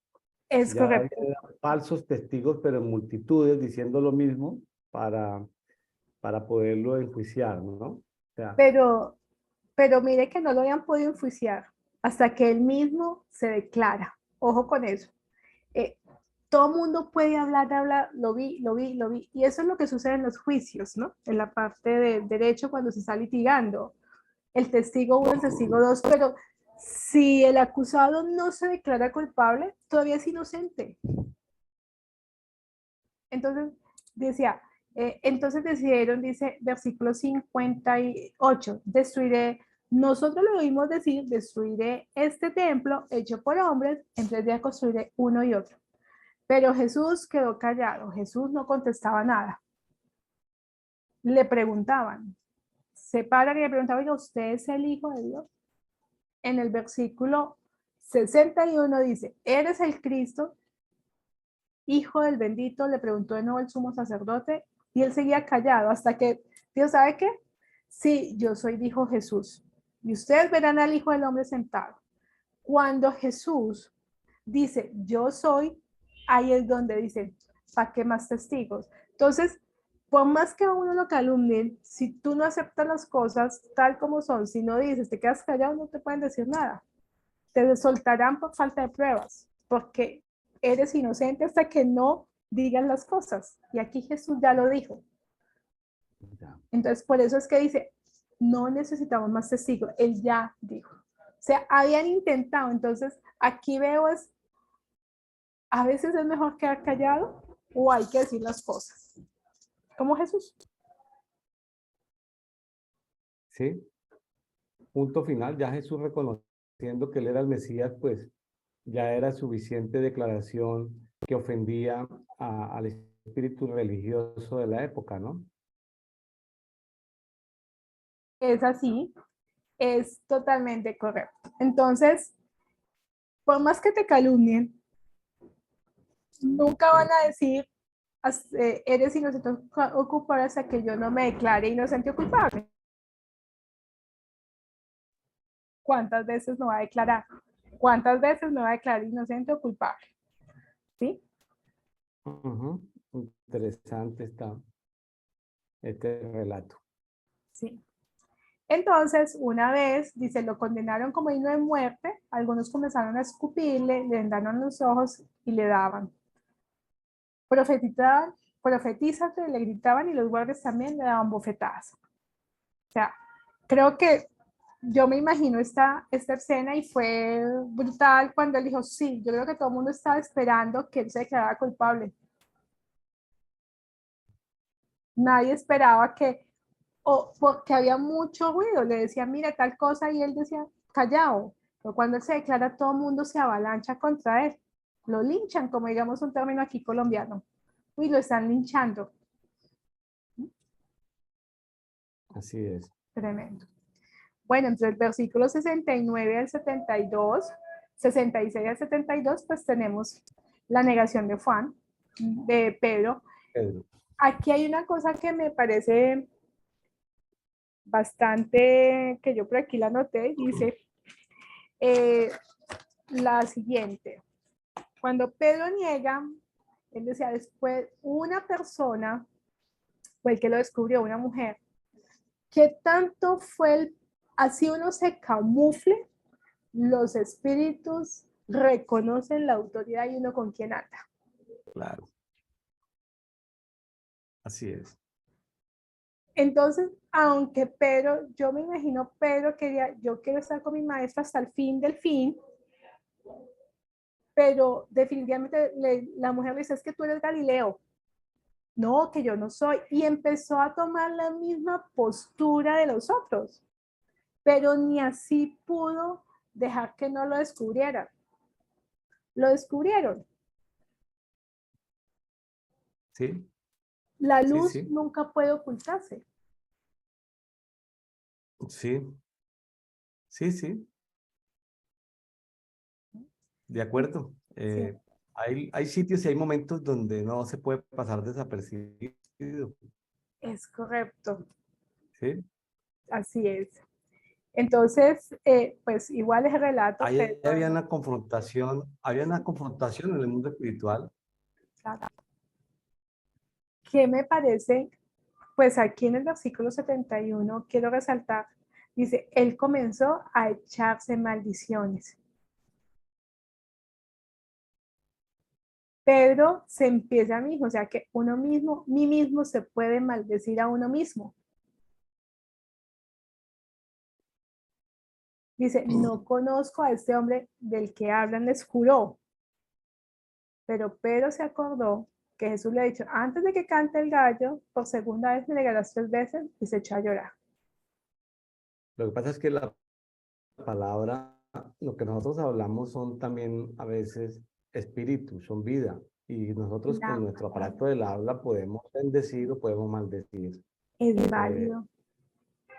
Es Ya había correcto. falsos testigos, pero en multitudes diciendo lo mismo para poderlo enjuiciar, ¿no? O sea, Pero, pero mire que no lo habían podido enjuiciar hasta que él mismo se declara. Ojo con eso. Eh, todo mundo puede hablar, hablar, lo vi, lo vi, lo vi. Y eso es lo que sucede en los juicios, ¿no? En la parte de derecho cuando se está litigando. El testigo 1, el testigo 2, pero si el acusado no se declara culpable, todavía es inocente. Entonces, decía, entonces decidieron, dice, versículo 58, destruiré, nosotros lo oímos decir, destruiré este templo hecho por hombres, en 3 días construiré uno y otro. Pero Jesús quedó callado, Jesús no contestaba nada. Le preguntaban, se paran y le preguntaban, oiga, ¿usted es el Hijo de Dios? En el versículo 61 dice, ¿eres el Cristo, Hijo del bendito? Le preguntó de nuevo el sumo sacerdote y él seguía callado hasta que, Dios, ¿sabe qué? Sí, yo soy, dijo Jesús. Y ustedes verán al Hijo del Hombre sentado. Cuando Jesús dice, yo soy, ahí es donde dice, ¿para qué más testigos? Entonces, por más que a uno lo calumnien, si tú no aceptas las cosas tal como son, si no dices, te quedas callado, no te pueden decir nada. Te soltarán por falta de pruebas, porque eres inocente hasta que no digan las cosas. Y aquí Jesús ya lo dijo. ya. Entonces, por eso es que dice, no necesitamos más testigos. Él ya dijo. O sea, habían intentado. Entonces, aquí veo es, a veces es mejor quedar callado o hay que decir las cosas. Como Jesús. ¿Sí? Punto final, ya Jesús reconociendo que él era el Mesías, pues ya era suficiente declaración que ofendía al espíritu religioso de la época, ¿no? Es así. Es totalmente correcto. Entonces, por más que te calumnien, nunca van a decir, eres inocente o culpable hasta que yo no me declare inocente o culpable. ¿Cuántas veces no va a declarar? ¿Cuántas veces me va a declarar inocente o culpable? ¿Sí? Ujú. Interesante está este relato. Sí. Entonces, una vez, dice, lo condenaron como digno de muerte, algunos comenzaron a escupirle, le vendaron los ojos y le daban. Profetizaban, profetízate, le gritaban y los guardias también le daban bofetadas. O sea, creo que yo me imagino esta escena y fue brutal cuando él dijo, sí, yo creo que todo el mundo estaba esperando que él se declarara culpable. Nadie esperaba que, o porque había mucho ruido, le decían, mira tal cosa y él decía, callado. Pero cuando él se declara, todo el mundo se avalancha contra él. Lo linchan, como digamos un término aquí colombiano. Uy, lo están linchando. Así es. Tremendo. Bueno, entre el versículo 69 al 72, 66 al 72, pues tenemos la negación de Juan, de Pedro. Pedro. Aquí hay una cosa que me parece bastante, que yo por aquí la anoté, dice eh, la siguiente. Cuando Pedro niega, él decía, después una persona fue el que lo descubrió, una mujer. ¿Qué tanto fue así uno se camufle? Los espíritus reconocen la autoridad y uno con quién anda. Claro. Así es. Entonces, aunque Pedro, yo me imagino Pedro quería, yo quiero estar con mi maestra hasta el fin del fin, pero definitivamente la mujer le dice, es que tú eres Galileo. No, que yo no soy. Y empezó a tomar la misma postura de los otros, pero ni así pudo dejar que no lo descubrieran. Lo descubrieron. Sí, La sí, luz sí, nunca puede ocultarse. sí, sí, sí, de acuerdo. Sí, Hay sitios y hay momentos donde no se puede pasar desapercibido. Es correcto, ¿Sí? así es. Entonces, pues igual es el relato, Ahí pero había una confrontación en el mundo espiritual. ¿qué me parece? Pues aquí en el versículo 71 quiero resaltar, dice, él comenzó a echarse maldiciones. Pedro se empieza a mismo, o sea que uno mismo, mí mismo se puede maldecir a uno mismo. Dice, no conozco a este hombre del que hablan, les juró. Pero Pedro se acordó que Jesús le ha dicho, antes de que cante el gallo, por segunda vez me negarás 3 veces, y se echó a llorar. Lo que pasa es que la palabra, lo que nosotros hablamos son también a veces espíritus, son vida. Y nosotros con La nuestro palabra aparato del habla podemos bendecir o podemos maldecir. es Eh, válido.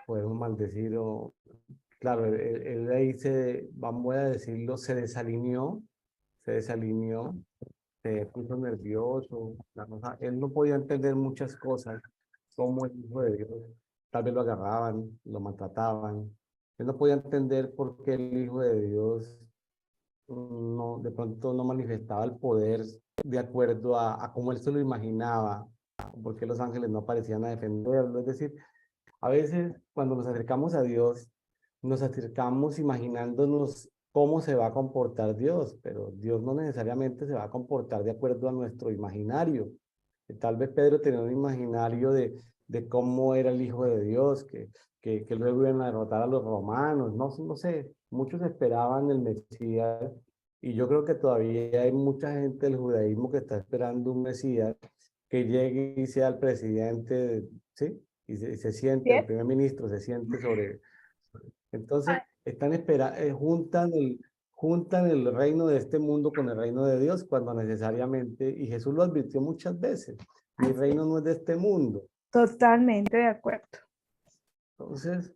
podemos maldecir o, claro, él ahí vamos a decirlo, se desalineó, se puso nervioso. Él no podía entender muchas cosas como el Hijo de Dios. Tal vez lo agarraban, lo maltrataban. Él no podía entender por qué el Hijo de Dios no, de pronto no manifestaba el poder de acuerdo a cómo él se lo imaginaba, porque los ángeles no aparecían a defenderlo. Es decir, a veces cuando nos acercamos a Dios, nos acercamos imaginándonos cómo se va a comportar Dios, pero Dios no necesariamente se va a comportar de acuerdo a nuestro imaginario. Tal vez Pedro tenía un imaginario de cómo era el Hijo de Dios, que luego iban a derrotar a los romanos, no sé, muchos esperaban el Mesías y yo creo que todavía hay mucha gente del judaísmo que está esperando un Mesías que llegue y sea el presidente, ¿sí? Y se ¿Sí siente, el es? primer ministro se siente sobre. Entonces, Ah, juntan el reino de este mundo con el reino de Dios cuando necesariamente, y Jesús lo advirtió muchas veces, mi así es. reino no es de este mundo. Totalmente de acuerdo. Entonces,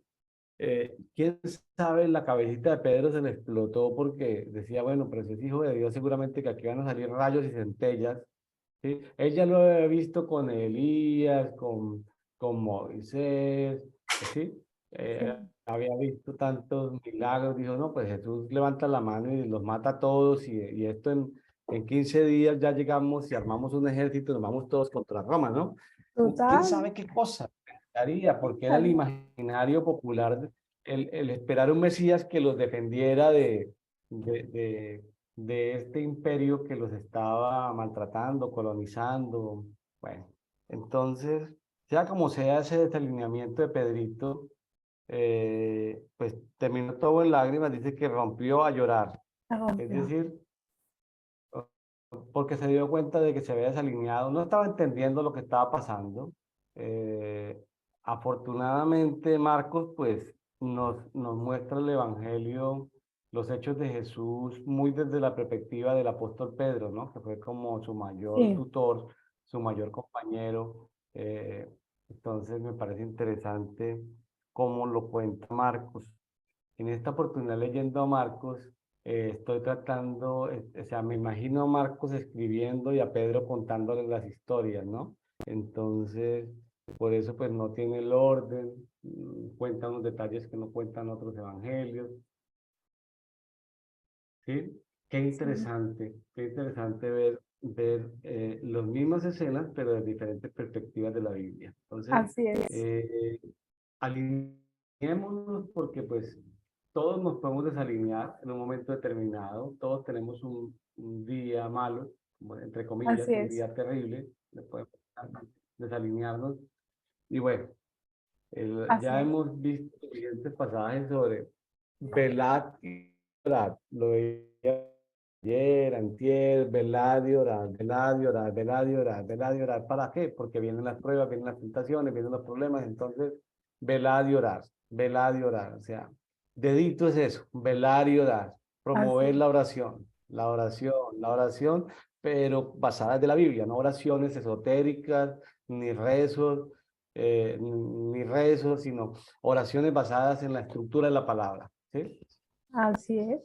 quién sabe, la cabecita de Pedro se le explotó porque decía, bueno, pero si es hijo de Dios, seguramente que aquí van a salir rayos y centellas. ¿Sí? Él ya lo había visto con Elías, con Moisés, ¿sí? Sí, Había visto tantos milagros, dijo, no, pues Jesús levanta la mano y los mata a todos y esto en 15 días ya llegamos y armamos un ejército y nos vamos todos contra Roma, ¿no? ¿Quién total. sabe qué cosa haría? Porque era el imaginario popular el esperar un Mesías que los defendiera de, de, de este imperio que los estaba maltratando, colonizando. Bueno, entonces, sea como sea ese desalineamiento de Pedrito, pues terminó todo en lágrimas, dice que rompió a llorar. La Es rompió. decir, porque se dio cuenta de que se había desalineado, no estaba entendiendo lo que estaba pasando. Eh, Afortunadamente, Marcos, pues nos muestra el Evangelio, los hechos de Jesús, muy desde la perspectiva del apóstol Pedro, ¿no? Que fue como su mayor Sí, tutor, su mayor compañero. Entonces, me parece interesante cómo lo cuenta Marcos. En esta oportunidad leyendo a Marcos, estoy tratando, o sea, me imagino a Marcos escribiendo y a Pedro contándole las historias, ¿no? Entonces, por eso pues no tiene el orden, cuenta unos detalles que no cuentan otros evangelios, ¿sí? sí, Qué interesante ver las mismas escenas, pero de diferentes perspectivas de la Biblia. Entonces, así es. eh, alineémonos porque pues todos nos podemos desalinear en un momento determinado, todos tenemos un día malo, entre comillas, Así un es. día terrible, podemos desalinearnos. Y bueno, Así ya es. hemos visto suficientes pasajes sobre velad y orad. Lo veía ayer, antier, velad y orad, velad y orad, velad y orad, velad y orad. ¿Para qué? Porque vienen las pruebas, vienen las tentaciones, vienen los problemas. Entonces, velad y orar, velad y orar. O sea, dedito es eso, velar y orar, Así promover es. la oración, pero basada de la Biblia, no oraciones esotéricas, ni rezos, ni rezos, sino oraciones basadas en la estructura de la palabra. ¿Sí? Así es.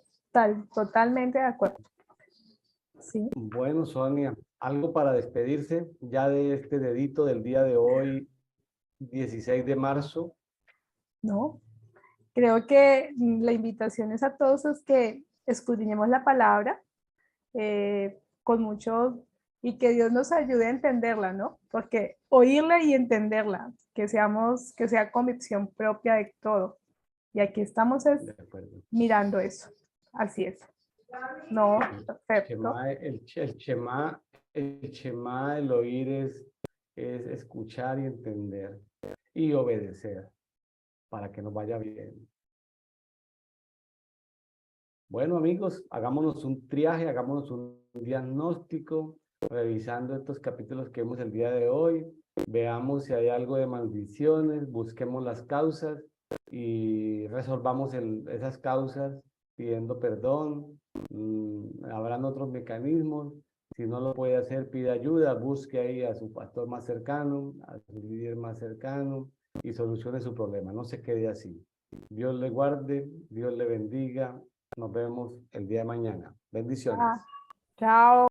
Totalmente de acuerdo. Sí, Bueno, Sonia, algo para despedirse ya de este dedito del día de hoy, 16 de marzo. ¿no? Creo que la invitación es a todos es que escudriñemos la palabra con mucho y que Dios nos ayude a entenderla, ¿no? Porque oírla y entenderla, que sea convicción propia de todo. Y aquí estamos es De acuerdo. mirando eso. Así es. No, perfecto. El Shema, el oír es escuchar y entender y obedecer para que nos vaya bien. Bueno, amigos, hagámonos un triaje, hagámonos un diagnóstico, revisando estos capítulos que vemos el día de hoy. Veamos si hay algo de maldiciones, busquemos las causas y resolvamos esas causas pidiendo perdón. Habrán otros mecanismos. Si no lo puede hacer, pide ayuda, busque ahí a su pastor más cercano, a su líder más cercano y solucione su problema. No se quede así. Dios le guarde, Dios le bendiga. Nos vemos el día de mañana. Bendiciones. Ah, chao.